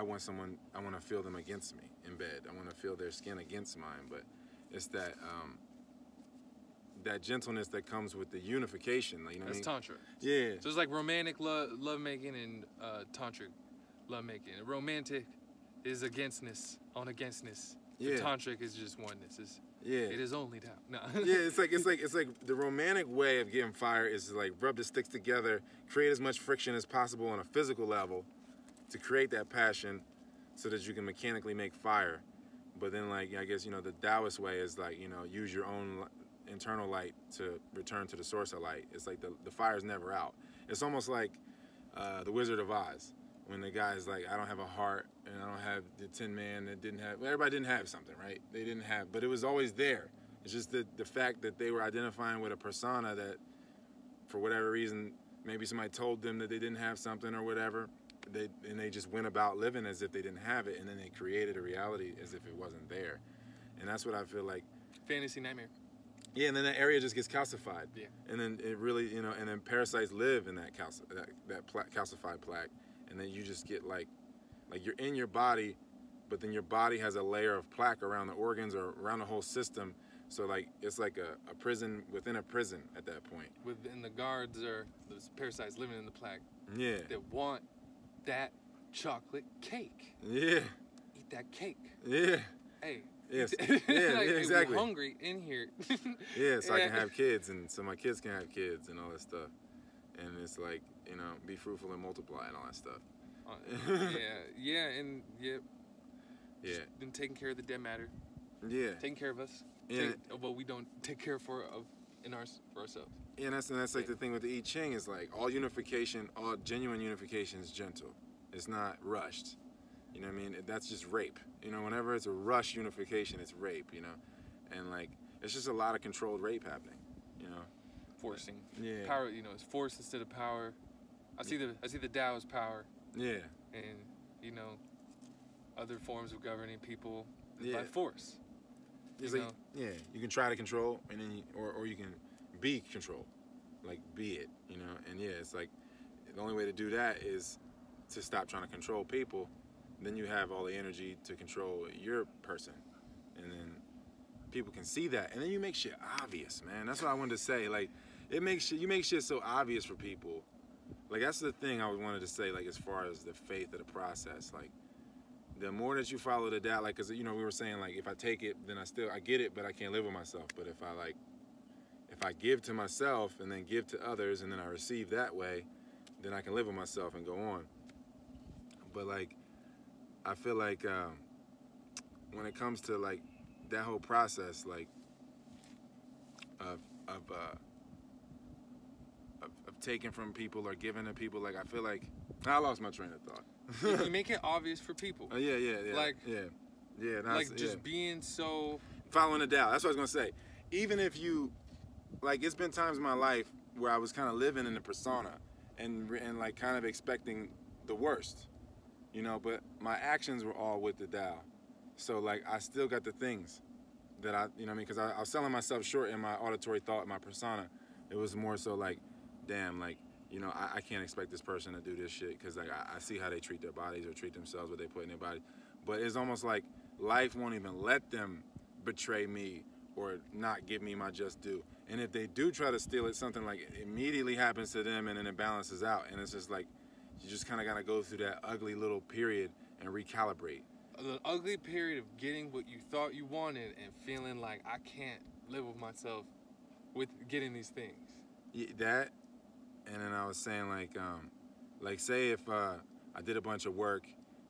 want to feel them against me in bed. I want to feel their skin against mine. But it's that that gentleness that comes with the unification. Like, That's Tantra. Yeah. So it's like romantic lovemaking and tantric lovemaking. Romantic is againstness on againstness. Yeah. The tantric is just oneness. It is only Tao. No. Yeah, it's like the romantic way of getting fire is to like rub the sticks together, create as much friction as possible on a physical level to create that passion so that you can mechanically make fire. But then like, I guess, the Taoist way is like, use your own internal light to return to the source of light. It's like the fire's never out. It's almost like the Wizard of Oz, when the guy's like, I don't have a heart and I don't have the Tin Man that didn't have, everybody didn't have something, right? They didn't have, but it was always there. It's just the fact that they were identifying with a persona that, for whatever reason, maybe somebody told them that they didn't have something or whatever, and they just went about living as if they didn't have it, and then they created a reality as if it wasn't there. And that's what I feel like. Fantasy nightmare. Yeah, and then that area just gets calcified. Yeah. And then it really, and then parasites live in that calcified plaque. And then you just get like you're in your body, but then your body has a layer of plaque around the organs or around the whole system. So like it's like a prison within a prison at that point. Within the guards are those parasites living in the plaque. Yeah. That want that chocolate cake. Yeah. Eat that cake. Yeah. Hey. Yes. Like, yeah, exactly. We're hungry in here. Yeah, so I can have kids, and so my kids can have kids and all that stuff. And it's like, be fruitful and multiply and all that stuff. Yeah, and yeah. Then taking care of the dead matter. Yeah. Taking care of us. Yeah. But we don't take care of for ourselves. Yeah, and that's like the thing with the I Ching is like all unification, all genuine unification is gentle. It's not rushed. You know what I mean? That's just rape. You know, whenever it's a rush unification, it's rape, you know? And like, it's just a lot of controlled rape happening, you know? Forcing. Yeah. Power, you know, it's force instead of power. I see the Tao as power. Yeah. And, you know, other forms of governing people Yeah. by force. It's You like, know? yeah, you can try to control, and then or you can be controlled, like be it, you know. And yeah, it's like the only way to do that is to stop trying to control people. Then you have all the energy to control your person, and then people can see that, and then you make shit obvious, man. That's what I wanted to say. Like, you make shit so obvious for people. Like that's the thing I wanted to say. Like as far as the faith of the process, like. The more that you follow the Tao, like, cause you know we were saying like if I take it, then I get it, but I can't live with myself. But if I give to myself and then give to others and then I receive that way, then I can live with myself and go on. But like, I feel like when it comes to like that whole process, like of taking from people or giving to people, like I feel like I lost my train of thought. You make it obvious for people. Yeah. Like, yeah. Like just being so. Following the Tao. That's what I was gonna say. Even if you, like, it's been times in my life where I was kind of living in the persona and like kind of expecting the worst, you know. But my actions were all with the Tao. So like I still got the things that I, you know what I mean? Because I was selling myself short in my auditory thought, my persona. It was more so like, damn, like. You know, I can't expect this person to do this shit because like I see how they treat their bodies or treat themselves, what they put in their body. But it's almost like life won't even let them betray me or not give me my just due. And if they do try to steal it, something like immediately happens to them and then it balances out. And it's just like you just kind of got to go through that ugly little period and recalibrate. The ugly period of getting what you thought you wanted and feeling like I can't live with myself with getting these things. Yeah, that. And then I was saying like say if I did a bunch of work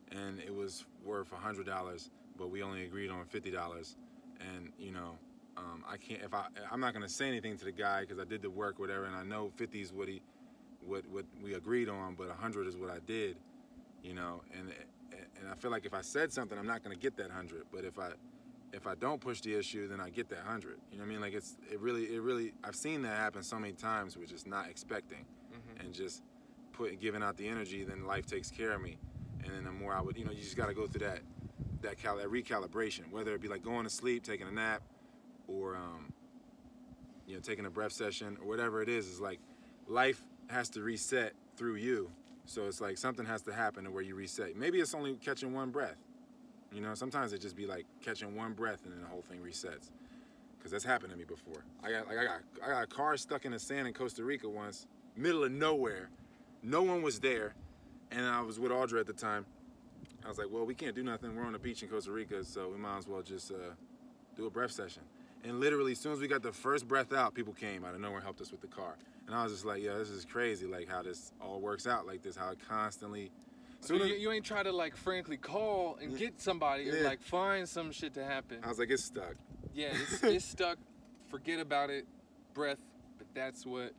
and it was worth $100, but we only agreed on $50, and you know, I'm not gonna say anything to the guy because I did the work, whatever, and I know 50 is what we agreed on, but 100 is what I did, you know, and I feel like if I said something, I'm not gonna get that 100, but if I don't push the issue, then I get that 100. You know what I mean? Like it really. I've seen that happen so many times, which is not expecting, and just giving out the energy. Then life takes care of me, and then the more I would, you know, you just got to go through that recalibration. Whether it be like going to sleep, taking a nap, or you know, taking a breath session or whatever it is. It's like life has to reset through you. So it's like something has to happen to where you reset. Maybe it's only catching one breath. You know, sometimes it just be like catching one breath and then the whole thing resets. Cause that's happened to me before. I got a car stuck in the sand in Costa Rica once, middle of nowhere. No one was there, and I was with Audra at the time. I was like, well, we can't do nothing. We're on the beach in Costa Rica, so we might as well just do a breath session. And literally, as soon as we got the first breath out, people came out of nowhere, helped us with the car. And I was just like, yeah, this is crazy, like how this all works out like this, how it constantly. So you ain't try to like frantically call and get somebody or like find some shit to happen. I was like, it's stuck. Yeah, it's stuck. Forget about it. Breath. But that's what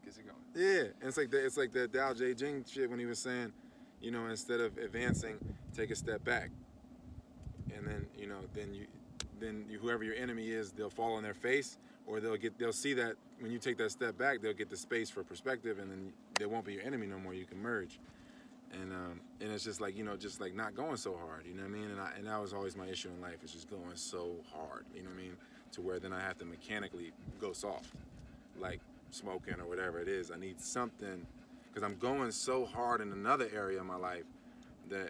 gets it going. Yeah, and it's like the Tao Te Ching shit when he was saying, you know, instead of advancing, take a step back, and then you know, then whoever your enemy is, they'll fall on their face, or they'll see that when you take that step back, they'll get the space for perspective, and then they won't be your enemy no more. You can merge. And it's just like, you know, just like not going so hard, you know what I mean? And that was always my issue in life, is just going so hard, you know what I mean? To where then I have to mechanically go soft, like smoking or whatever it is. I need something, because I'm going so hard in another area of my life that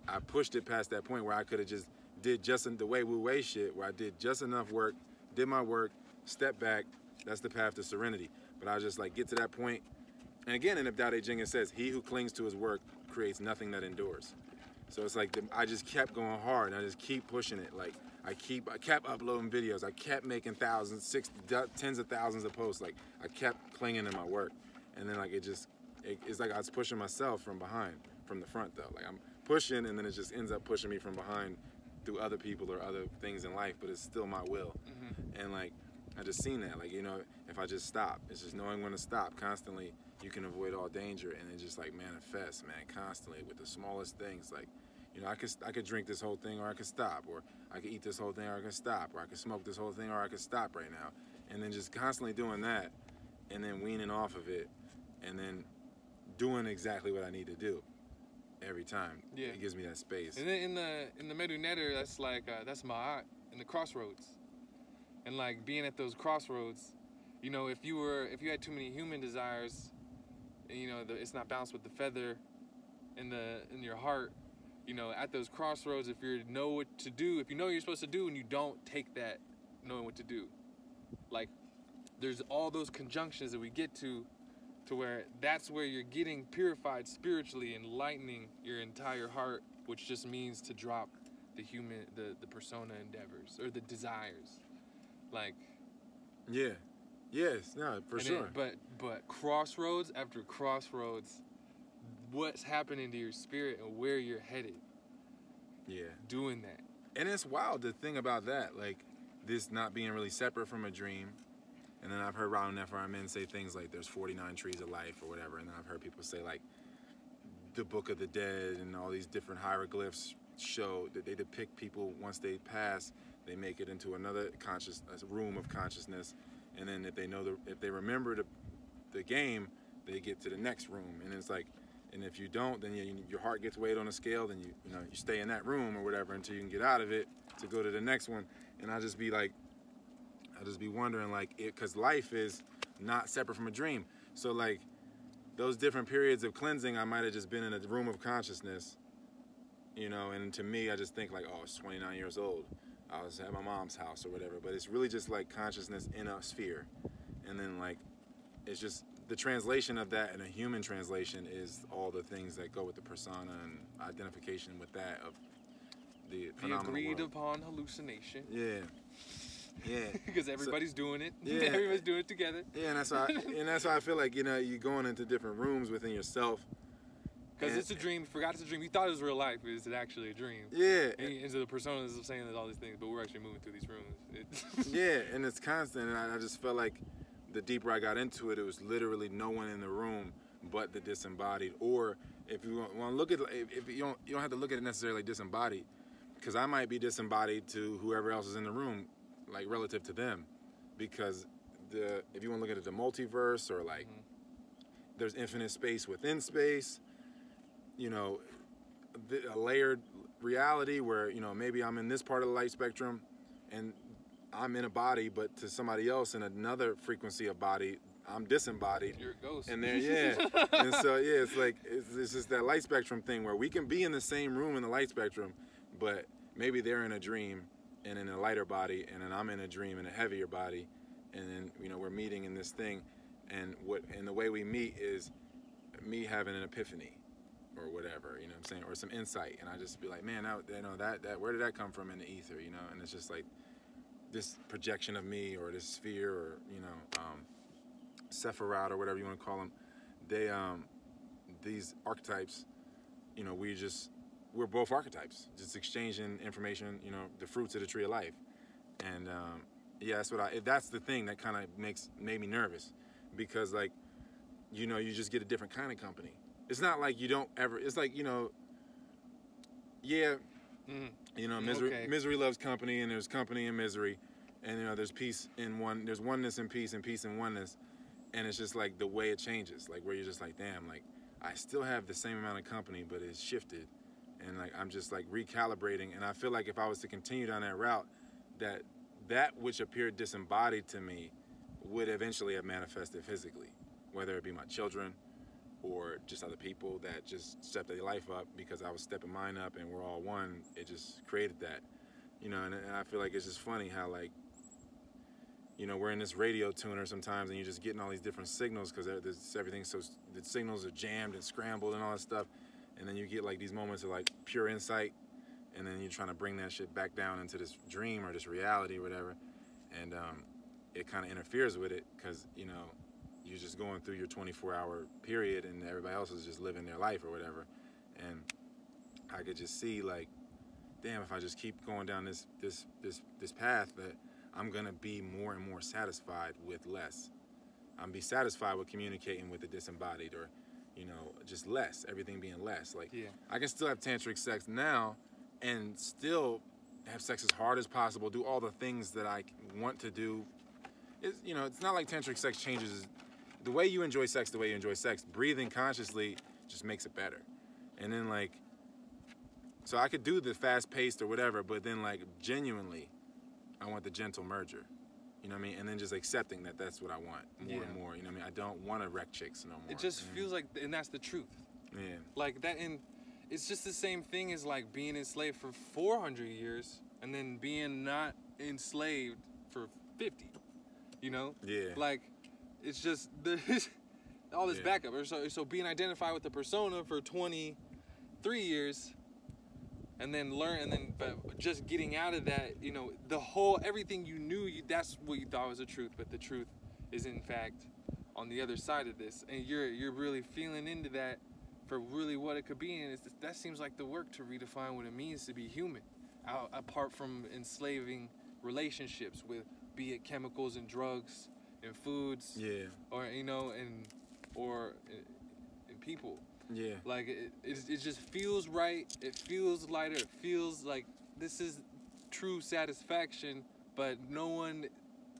I pushed it past that point where I could have just did just the way Wu Wei shit, where I did just enough work, did my work, step back. That's the path to serenity. But I was just like, get to that point. And again, in the Tao Te Ching, it says, he who clings to his work creates nothing that endures. So it's like, I just kept going hard, and I just keep pushing it. Like, I kept uploading videos. I kept making tens of thousands of posts. Like, I kept clinging to my work. And then, like, it's like I was pushing myself from behind, from the front, though. Like, I'm pushing, and then it just ends up pushing me from behind through other people or other things in life, but it's still my will. And, like, I just seen that, like, you know, if I just stop, it's just knowing when to stop constantly, you can avoid all danger, and it just like manifests, man, constantly with the smallest things. Like, you know, I could drink this whole thing, or I could stop, or I could eat this whole thing, or I could stop, or I could smoke this whole thing, or I could stop right now, and then just constantly doing that, and then weaning off of it, and then doing exactly what I need to do every time. Yeah. It gives me that space. And then in the Medu Netter, that's like that's Ma'at in the crossroads, and like being at those crossroads, you know, if you had too many human desires, and, you know, it's not balanced with the feather in your heart, you know, at those crossroads, if you know what to do, if you know what you're supposed to do, and you don't take that knowing what to do, like there's all those conjunctions that we get to where that's where you're getting purified spiritually, enlightening your entire heart, which just means to drop the persona endeavors or the desires, like. Yeah. Yes, no, for sure. But crossroads after crossroads, what's happening to your spirit and where you're headed. Yeah. Doing that. And it's wild, the thing about that, like this not being really separate from a dream. And then I've heard Ronald Nefermin say things like there's 49 trees of life or whatever. And then I've heard people say like the Book of the Dead and all these different hieroglyphs show that they depict people once they pass, they make it into another room of consciousness. And then if they remember the game, they get to the next room. And it's like, and if you don't, then your heart gets weighed on a scale. Then you stay in that room or whatever until you can get out of it to go to the next one. And I just be wondering, like, because life is not separate from a dream. So like those different periods of cleansing, I might have just been in a room of consciousness, you know. And to me, I just think like, oh, I was 29 years old. I was at my mom's house or whatever, but it's really just like consciousness in a sphere. And then like, it's just the translation of that in a human translation is all the things that go with the persona and identification with that of the phenomenal agreed world. upon hallucination. Yeah. Yeah. Because everybody's doing it. Yeah. Everybody's doing it together. Yeah, and that's why I feel like, you know, you're going into different rooms within yourself. Because it's a dream. You forgot it's a dream. You thought it was real life. Is it actually a dream? Yeah. And so the personas are saying all these things, but we're actually moving through these rooms. Yeah, and it's constant. And I just felt like the deeper I got into it, it was literally no one in the room but the disembodied. Or if you want to look at it, if you don't have to look at it necessarily like disembodied, because I might be disembodied to whoever else is in the room, like relative to them. Because if you want to look at it, the multiverse, or like there's infinite space within space. You know, a layered reality where, you know, maybe I'm in this part of the light spectrum and I'm in a body, but to somebody else in another frequency of body, I'm disembodied. You're a ghost. And then, yeah. And so, yeah, it's like, it's just that light spectrum thing where we can be in the same room in the light spectrum, but maybe they're in a dream and in a lighter body, and then I'm in a dream in a heavier body. And then, you know, we're meeting in this thing. And the way we meet is me having an epiphany. Or whatever, you know what I'm saying, or some insight, and I just be like, man, that where did that come from in the ether, you know? And it's just like this projection of me, or this sphere, or, you know, Sephiroth, or whatever you want to call them. They these archetypes, you know, we're both archetypes, just exchanging information, you know, the fruits of the tree of life. And yeah, that's the thing that kind of made me nervous, because like, you know, you just get a different kind of company. It's not like you don't ever, it's like, you know, yeah, you know, misery loves company, and there's company and misery, and, you know, there's peace in one, there's oneness and peace in oneness, and it's just like the way it changes, like where you're just like, damn, like I still have the same amount of company, but it's shifted, and like I'm just like recalibrating, and I feel like if I was to continue down that route, that which appeared disembodied to me would eventually have manifested physically, whether it be my children, or just other people that just stepped their life up because I was stepping mine up, and we're all one. It just created that, you know. And I feel like it's just funny how, like, you know, we're in this radio tuner sometimes, and you're just getting all these different signals because everything's so, the signals are jammed and scrambled and all that stuff, and then you get like these moments of like pure insight, and then you're trying to bring that shit back down into this dream or this reality or whatever, and it kind of interferes with it because, you know, you're just going through your 24-hour period, and everybody else is just living their life or whatever. And I could just see, like, damn, if I just keep going down this path, that I'm gonna be more and more satisfied with less. I'm be satisfied with communicating with the disembodied, or, you know, just less, everything being less. Like, Yeah. I can still have tantric sex now and still have sex as hard as possible, do all the things that I want to do. It's, you know, it's not like tantric sex changes the way you enjoy sex, the way you enjoy sex. Breathing consciously just makes it better. And then, like, so I could do the fast-paced or whatever, but then, like, genuinely, I want the gentle merger. You know what I mean? And then just accepting that that's what I want more and more. You know what I mean? I don't want to wreck chicks no more. It just feels like, and that's the truth. Yeah. Like that, and it's just the same thing as like being enslaved for 400 years and then being not enslaved for 50. You know? Yeah. Like, it's just all this backup. So being identified with the persona for 23 years. And then but just getting out of that, you know, everything you knew, that's what you thought was the truth, but the truth is in fact on the other side of this, and you're really feeling into that for really what it could be, and that seems like the work to redefine what it means to be human, apart from enslaving relationships with, be it chemicals and drugs and foods, or you know, or people. Yeah. Like, it just feels right. It feels lighter. It feels like this is true satisfaction, but no one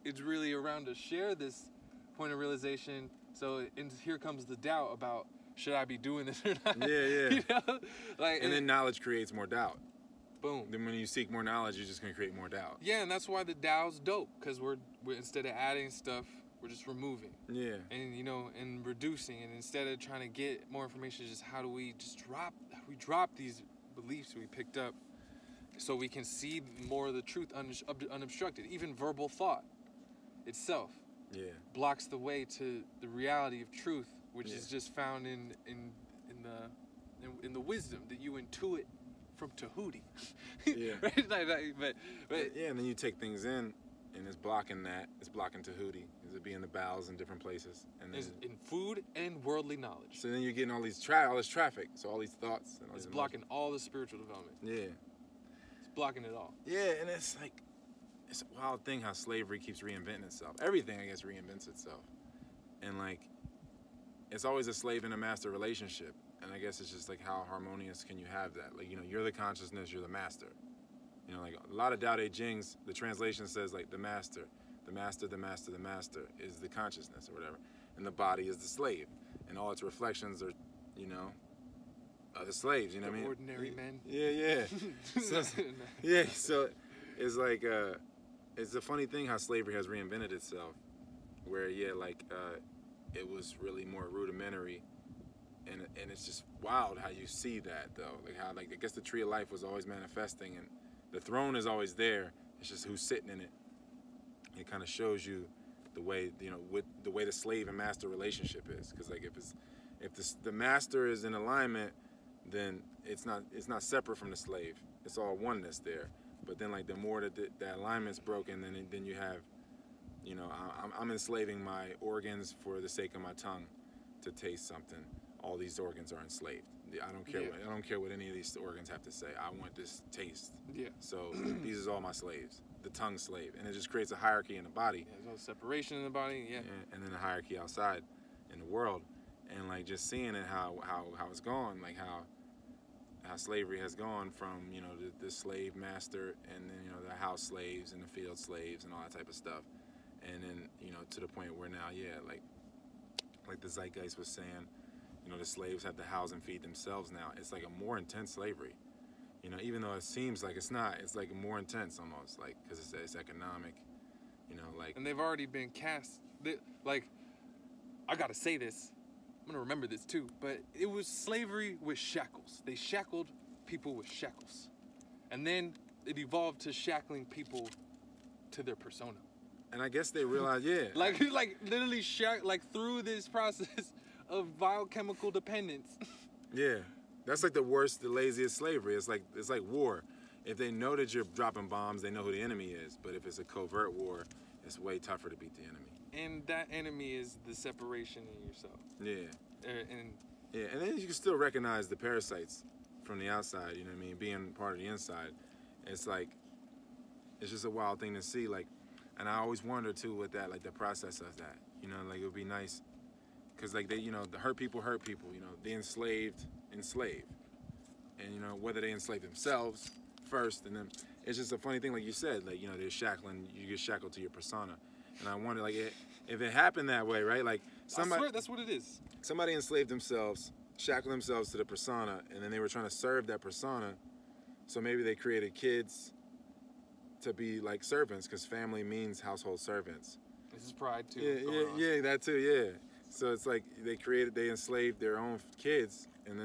is really around to share this point of realization. So, and here comes the doubt about, should I be doing this or not? Yeah. You know? Like, and then knowledge creates more doubt. Boom. Then when you seek more knowledge, you're just going to create more doubt. Yeah, and that's why the Tao's dope, because we're instead of adding stuff, we're just removing. Yeah. And, you know, and reducing. And instead of trying to get more information, just how do we just drop these beliefs we picked up so we can see more of the truth unobstructed. Even verbal thought itself blocks the way to the reality of truth, which is just found in the wisdom that you intuit from Tahuti. Yeah. Right? But yeah, and then you take things in, and it's blocking that. It's blocking Tahuti. It be in the bowels in different places, and then in food and worldly knowledge. So then you're getting all this traffic. So all these thoughts. And all it's these blocking all the spiritual development. Yeah. It's blocking it all. Yeah, and it's like, it's a wild thing how slavery keeps reinventing itself. Everything, I guess, reinvents itself. And like, it's always a slave and a master relationship. And I guess it's just like, how harmonious can you have that? Like, you know, you're the consciousness, you're the master. You know, like a lot of Tao Te Chings, the translation says like the master is the consciousness or whatever. And the body is the slave. And all its reflections are, you know, are the slaves, you know what I mean? Ordinary men. Yeah. So it's like, it's a funny thing how slavery has reinvented itself. Where, it was really more rudimentary. And it's just wild how you see that, though. Like how, like, I guess the tree of life was always manifesting, and the throne is always there. It's just who's sitting in it. It kind of shows you the way, you know, with the way the slave and master relationship is. Because like if the master is in alignment, then it's not separate from the slave. It's all oneness there. But then like the more that that alignment's broken, then you have, you know, I'm enslaving my organs for the sake of my tongue to taste something. All these organs are enslaved. I don't care. I don't care what any of these organs have to say. I want this taste. Yeah. So these are all my slaves. The tongue slave, and it just creates a hierarchy in the body. Yeah, there's no separation in the body. Yeah. And then a hierarchy outside, in the world, and like just seeing it how it's gone, like how slavery has gone from, you know, the slave master, and then, you know, the house slaves and the field slaves and all that type of stuff, and then, you know, to the point where now like the zeitgeist was saying, you know, the slaves have to house and feed themselves now. It's like a more intense slavery. You know, even though it seems like it's not, it's like more intense almost, like, because it's economic, you know, like. And they've already been cast. Like, I gotta say this. I'm gonna remember this too. But it was slavery with shackles. They shackled people with shackles, and then it evolved to shackling people to their persona. And I guess they realized, like literally through this process of biochemical dependence. Yeah. That's like the worst, the laziest slavery. It's like war. If they know that you're dropping bombs, they know who the enemy is. But if it's a covert war, it's way tougher to beat the enemy. And that enemy is the separation in yourself. Yeah. And and then you can still recognize the parasites from the outside, you know what I mean? Being part of the inside. It's like, it's just a wild thing to see. Like, And I always wonder too with that, like the process of that. You know, like it would be nice, because like they, you know, the hurt people. You know, the enslaved enslave, and you know whether they enslave themselves first, and then it's just a funny thing, like you said, like you know they're shackling, you get shackled to your persona, and I wonder like if it happened that way, right? Like somebody, I swear that's what it is. somebody enslaved themselves, shackled themselves to the persona, and then they were trying to serve that persona, so maybe they created kids to be like servants, because family means household servants. This is pride too. Yeah, that too, yeah. So it's like they enslaved their own kids, and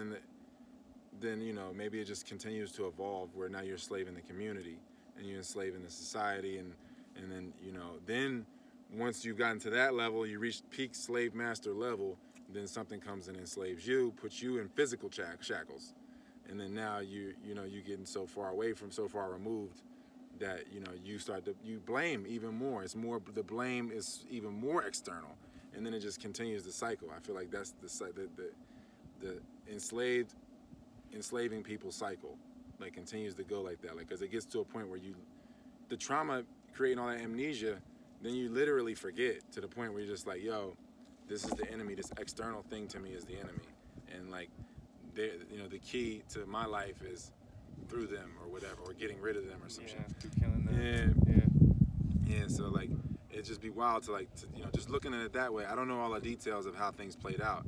then you know maybe it just continues to evolve where now you're enslaving the community and you're enslaving the society, and then you know then once you've gotten to that level, you reach peak slave master level, then something comes and enslaves you, puts you in physical shackles, and then now you know you're getting so far removed that you know you blame even more. It's more, the blame is even more external, and then it just continues the cycle. I feel like that's the enslaving people cycle, like continues to go like that, like because it gets to a point where the trauma creating all that amnesia, then you literally forget to the point where you're just like, yo, this is the enemy. This external thing to me is the enemy, and like you know the key to my life is through them or whatever, or getting rid of them or some shit. Through killing them. Yeah. So like it'd just be wild to you know, just looking at it that way. I don't know all the details of how things played out,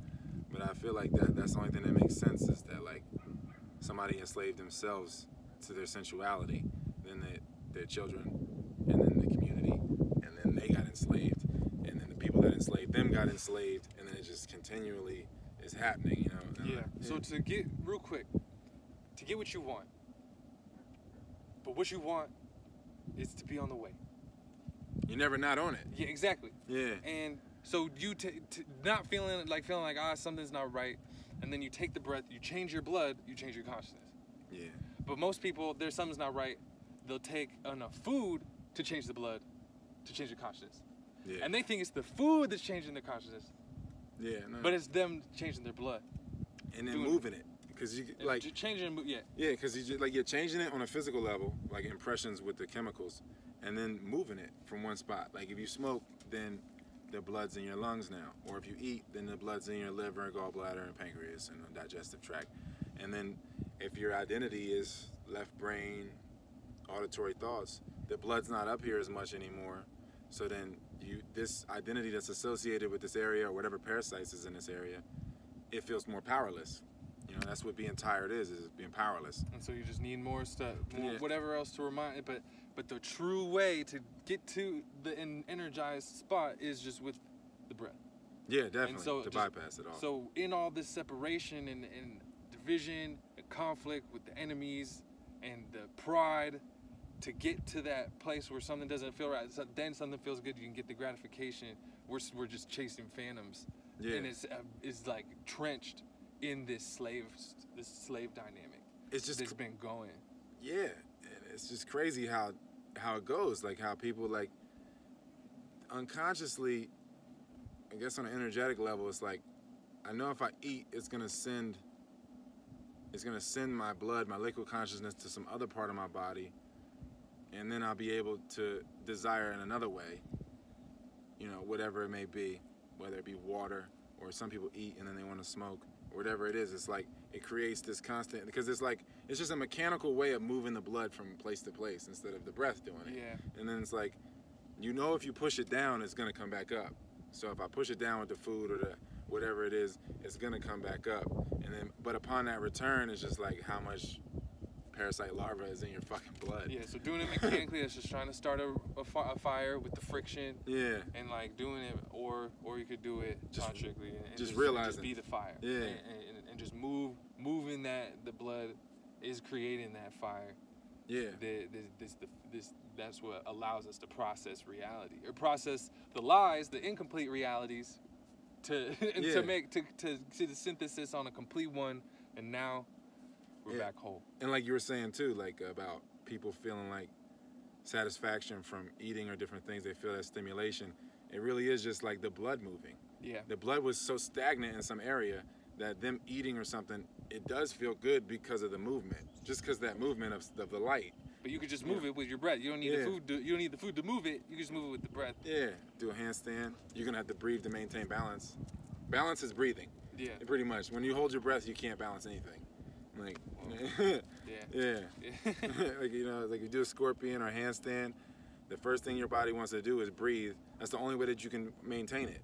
but I feel like that's the only thing that makes sense, is that like somebody enslaved themselves to their sensuality, then their children, and then the community, and then they got enslaved, and then the people that enslaved them got enslaved, and then it just continually is happening, you know. Yeah. So to get real quick, to get what you want. But what you want is to be on the way. You're never not on it. Yeah, exactly. Yeah. And so you not feeling like something's not right, and then you take the breath, you change your blood, you change your consciousness. Yeah. But most people, there's something's not right, they'll take enough food to change the blood, to change their consciousness. Yeah. And they think it's the food that's changing their consciousness. Yeah. No. But it's them changing their blood. And then moving it. Because you like changing, yeah, because you're changing it on a physical level, like impressions with the chemicals, and then moving it from one spot. Like if you smoke, then the blood's in your lungs now, or if you eat, then the blood's in your liver, gallbladder, and pancreas, and the digestive tract. And then if your identity is left brain, auditory thoughts, the blood's not up here as much anymore. So then this identity that's associated with this area, or whatever parasites is in this area, it feels more powerless. You know, that's what being tired is being powerless. And so you just need more stuff, whatever else to remind it. But the true way to get to the energized spot is just with the breath. Yeah, definitely, and so to bypass it all. So in all this separation and division and conflict with the enemies and the pride, to get to that place where something doesn't feel right, so then something feels good, you can get the gratification. We're just chasing phantoms. Yeah. And it's like trenched in this slave dynamic. It's just it's been going. Yeah, and it's just crazy how it goes. Like how people like unconsciously, I guess on an energetic level, it's like I know if I eat, it's gonna send my blood, my liquid consciousness, to some other part of my body, and then I'll be able to desire in another way. You know, whatever it may be, whether it be water, or some people eat and then they want to smoke. Whatever it is, it's like it creates this constant, because it's just a mechanical way of moving the blood from place to place instead of the breath doing it. Yeah. And then it's like, you know, if you push it down, it's gonna come back up. So if I push it down with the food or the whatever it is, it's gonna come back up. And then, but upon that return, it's just like how much parasite larva is in your fucking blood. Yeah. So doing it mechanically, it's just trying to start a fire with the friction. Yeah. And like doing it, or you could do it tantrically. And just realizing. Just be the fire. Yeah. And just moving that the blood is creating that fire. Yeah. That's what allows us to process reality, or process the lies, the incomplete realities, to the synthesis on a complete one, and now we're back whole. And like you were saying too, like about people feeling like satisfaction from eating or different things, they feel that stimulation. It really is just like the blood moving. Yeah. The blood was so stagnant in some area that them eating or something, it does feel good because of the movement, just because that movement of the light. But you could just move it with your breath. You don't need the food. You don't need the food to move it. You can just move it with the breath. Yeah, do a handstand. You're gonna have to breathe to maintain balance. Balance is breathing. Yeah. Pretty much. When you hold your breath, you can't balance anything. Like, yeah. Like, you know, like you do a scorpion or a handstand, the first thing your body wants to do is breathe. That's the only way that you can maintain it.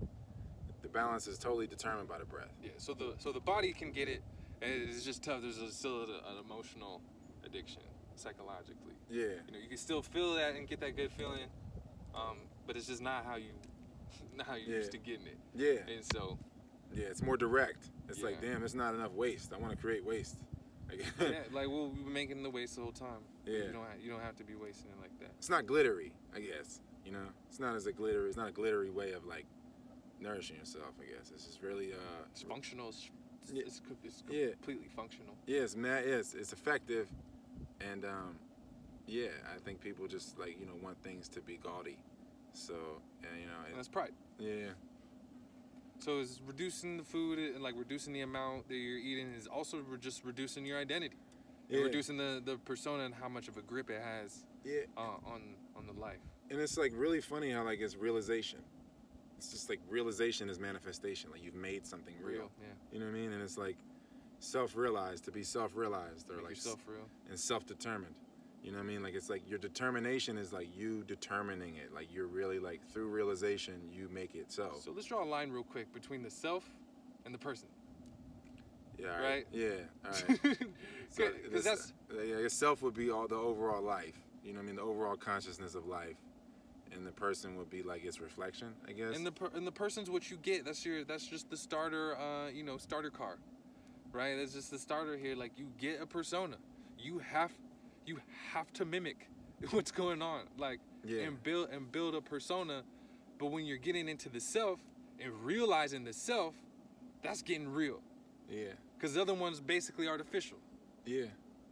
The balance is totally determined by the breath. Yeah. So the body can get it, and it's just tough. There's still an emotional addiction psychologically. Yeah. You know, you can still feel that and get that good feeling, but it's just not how you used to getting it. Yeah. And so. Yeah, it's more direct. It's like, damn, there's not enough waste. I want to create waste. Yeah, like we've been making the waste the whole time. Yeah. You don't have to be wasting it like that. It's not glittery, I guess. You know, it's not a glittery way of like nourishing yourself. I guess it's just really it's functional. It's completely functional. Yeah, it's effective, and yeah, I think people just like, you know, want things to be gaudy. So, and you know, and that's pride. Yeah. So is reducing the food and like reducing the amount that you're eating is also just reducing your identity. Yeah. And reducing the persona and how much of a grip it has. Yeah. On the life. And it's like really funny how like it's realization. It's just like realization is manifestation. Like you've made something real. Yeah. You know what I mean? And it's like self-realized, to be self-realized, or make like yourself real. And self-determined. You know what I mean? Like it's like your determination is like you determining it. Like you're really like through realization you make it so. So let's draw a line real quick between the self and the person. Yeah. All right. Yeah. All right. So because that's self would be all the overall life. You know what I mean? The overall consciousness of life, and the person would be like its reflection, I guess. And the person's what you get. That's just the starter. Starter car, right? That's just the starter here. Like you get a persona. You have to mimic what's going on, like, and build a persona. But when you're getting into the self and realizing the self, that's getting real. Yeah. Because the other one's basically artificial. Yeah.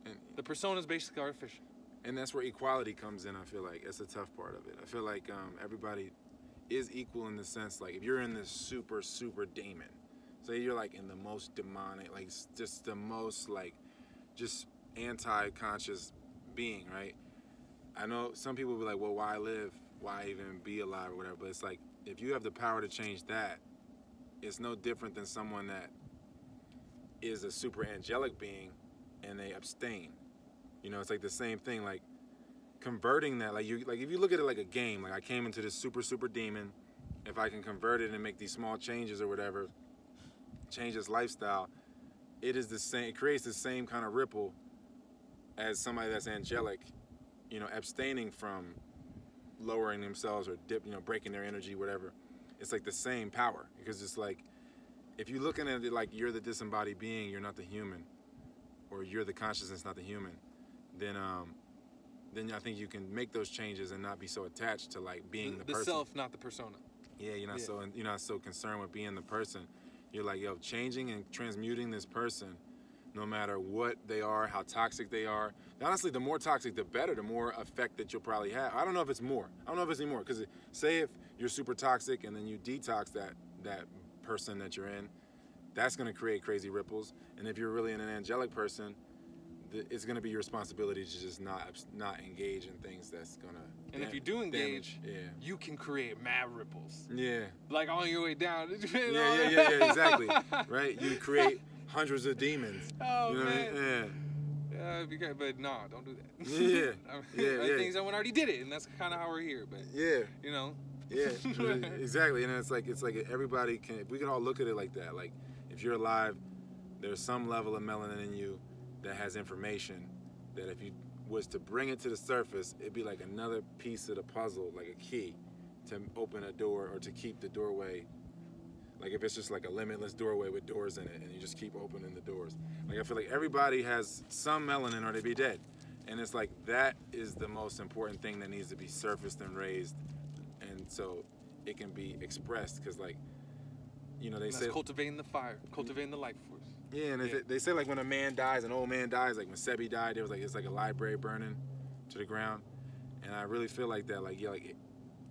And the persona's basically artificial. And that's where equality comes in. I feel like it's a tough part of it. I feel like everybody is equal in the sense, like, if you're in this super, super demon, say you're like in the most demonic, like just the most like just anti-conscious being, right? I know some people will be like, well, why live? Why even be alive or whatever? But it's like, if you have the power to change that, it's no different than someone that is a super angelic being and they abstain. You know, it's like the same thing, like converting that, like if you look at it like a game, like I came into this super, super demon, if I can convert it and make these small changes or whatever, change its lifestyle, it is the same, it creates the same kind of ripple as somebody that's angelic, you know, abstaining from lowering themselves or breaking their energy, whatever. It's like the same power, because it's like, if you're looking at it like you're the disembodied being, you're not the human, or you're the consciousness, not the human, then I think you can make those changes and not be so attached to like being the person. The self, not the persona. Yeah, you're not so concerned with being the person. You're like, yo, changing and transmuting this person, no matter what they are, how toxic they are. Honestly, the more toxic, the better, the more effect that you'll probably have. I don't know if it's more. I don't know if it's any more. Because say if you're super toxic and then you detox that person that you're in, that's going to create crazy ripples. And if you're really an angelic person, it's going to be your responsibility to just not engage in things that's going to And if you do engage, damage. you can create mad ripples. Yeah. Like on your way down. Yeah, exactly. Right? You create hundreds of demons. Oh, you know man. What I mean? Yeah. But no, don't do that. Yeah. Things that one already did it, and that's kind of how we're here. But you know. Yeah, exactly. And it's like everybody can. If we can all look at it like that. Like if you're alive, there's some level of melanin in you that has information that if you was to bring it to the surface, it'd be like another piece of the puzzle, like a key to open a door or to keep the doorway. Like if it's just like a limitless doorway with doors in it and you just keep opening the doors. Like I feel like everybody has some melanin or they'd be dead. And it's like that is the most important thing that needs to be surfaced and raised. And so it can be expressed, because like, you know, they say cultivating the fire, cultivating the life force. Yeah, and they say like when a man dies, an old man dies, like when Sebi died, there was like, it's like a library burning to the ground. And I really feel like that, like, yeah, like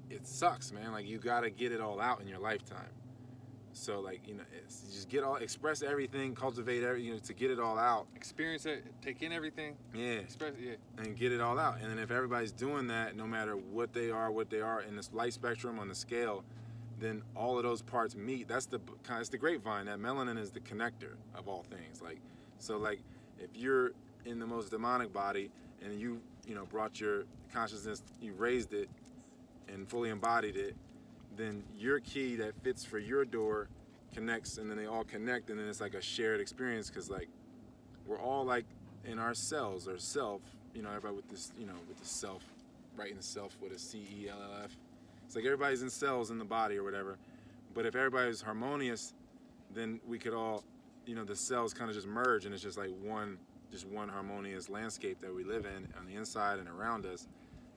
it sucks, man. Like you gotta get it all out in your lifetime. So like, you know, you just express everything, cultivate to get it all out. Experience it, take in everything. Yeah. Express, yeah. And get it all out. And then if everybody's doing that, no matter what they are in this light spectrum on the scale, then all of those parts meet. It's the grapevine. That melanin is the connector of all things. Like, so like, if you're in the most demonic body and you brought your consciousness, you raised it and fully embodied it, then your key that fits for your door connects, and then they all connect, and then it's like a shared experience, because like we're all like in our cells or self, everybody with this, with the self, writing the self with a CELLF. It's like everybody's in cells in the body or whatever, but if everybody's harmonious, then we could all, the cells kind of just merge, and it's just like one harmonious landscape that we live in on the inside and around us,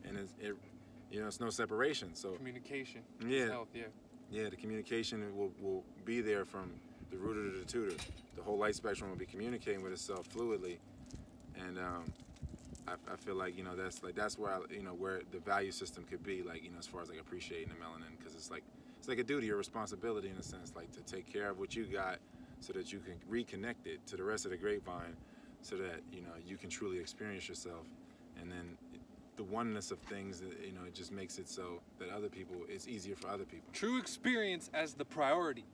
and it's no separation. So communication, yeah, health, yeah. Yeah, the communication will be there from the rooter to the tutor. The whole light spectrum will be communicating with itself fluidly, and I feel like that's where where the value system could be, like as far as like appreciating the melanin, because it's like a duty or responsibility in a sense, like to take care of what you got so that you can reconnect it to the rest of the grapevine, so that you can truly experience yourself, and then the oneness of things, it just makes it so that it's easier for other people. True experience as the priority.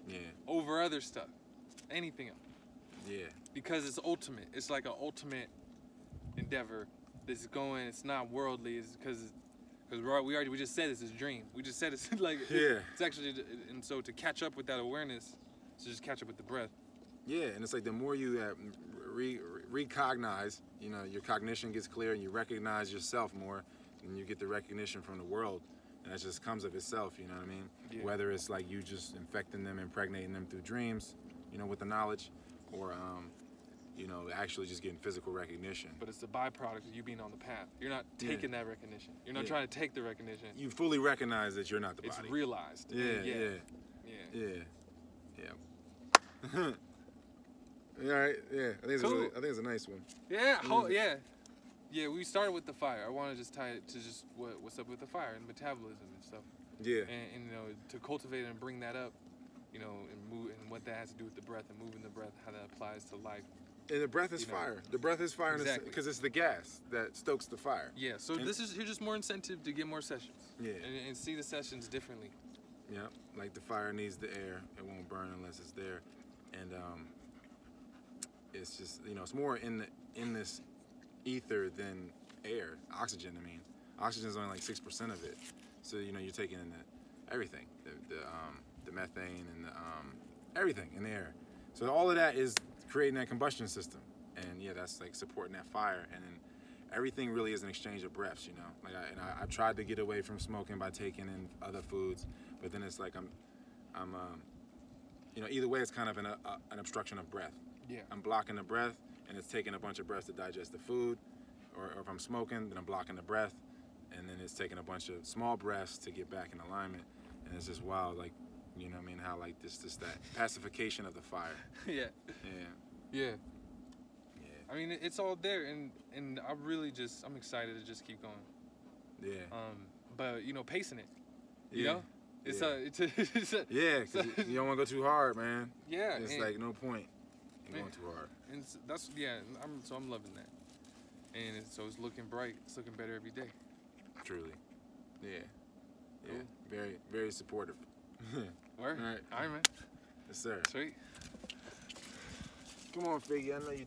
Yeah. Over other stuff, anything else. Yeah. Because it's ultimate. It's like an ultimate endeavor. It's not worldly. It's because we just said it's a dream. We just said it's like yeah. It's actually, and so to catch up with that awareness, to just catch up with the breath. Yeah, and it's like the more you recognize, your cognition gets clear, and you recognize yourself more, and you get the recognition from the world, and that just comes of itself. You know what I mean? Yeah. Whether it's like you just infecting them, impregnating them through dreams, with the knowledge, or actually just getting physical recognition. But it's the byproduct of you being on the path. You're not taking that recognition. You're not trying to take the recognition. You fully recognize that you're not the body. It's realized. Yeah. All right, yeah. I think it's a nice one. Yeah, yeah. We started with the fire. I want to just tie it to just what's up with the fire and metabolism and stuff. Yeah. And to cultivate and bring that up, and move, and what that has to do with the breath and moving the breath, how that applies to life. And the breath is fire. The breath is fire, exactly. Because it's the gas that stokes the fire. Yeah. So here's just more incentive to get more sessions. Yeah. And see the sessions differently. Yeah. Like the fire needs the air. It won't burn unless it's there. And it's just it's more in this ether than air. Oxygen, I mean. Oxygen is only like 6% of it. So you're taking in everything, the methane and the everything in the air. So all of that is creating that combustion system, and that's like supporting that fire. And then everything really is an exchange of breaths, Like I tried to get away from smoking by taking in other foods, but then it's like I'm either way it's kind of an obstruction of breath. Yeah. I'm blocking the breath, and it's taking a bunch of breaths to digest the food, or if I'm smoking, then I'm blocking the breath, and then it's taking a bunch of small breaths to get back in alignment, and it's just wild, like, how like that pacification of the fire. Yeah. Yeah. I mean, it's all there, and I'm excited to just keep going. Yeah. But pacing it. It's yeah, because you don't want to go too hard, man. Yeah. It's like no point in going too hard. And I'm loving that. And it's looking bright. It's looking better every day. Truly. Yeah. Cool. Very, very supportive. Word? All right. All right, man. Yes, sir. Sweet. Come on, Figgy. I know you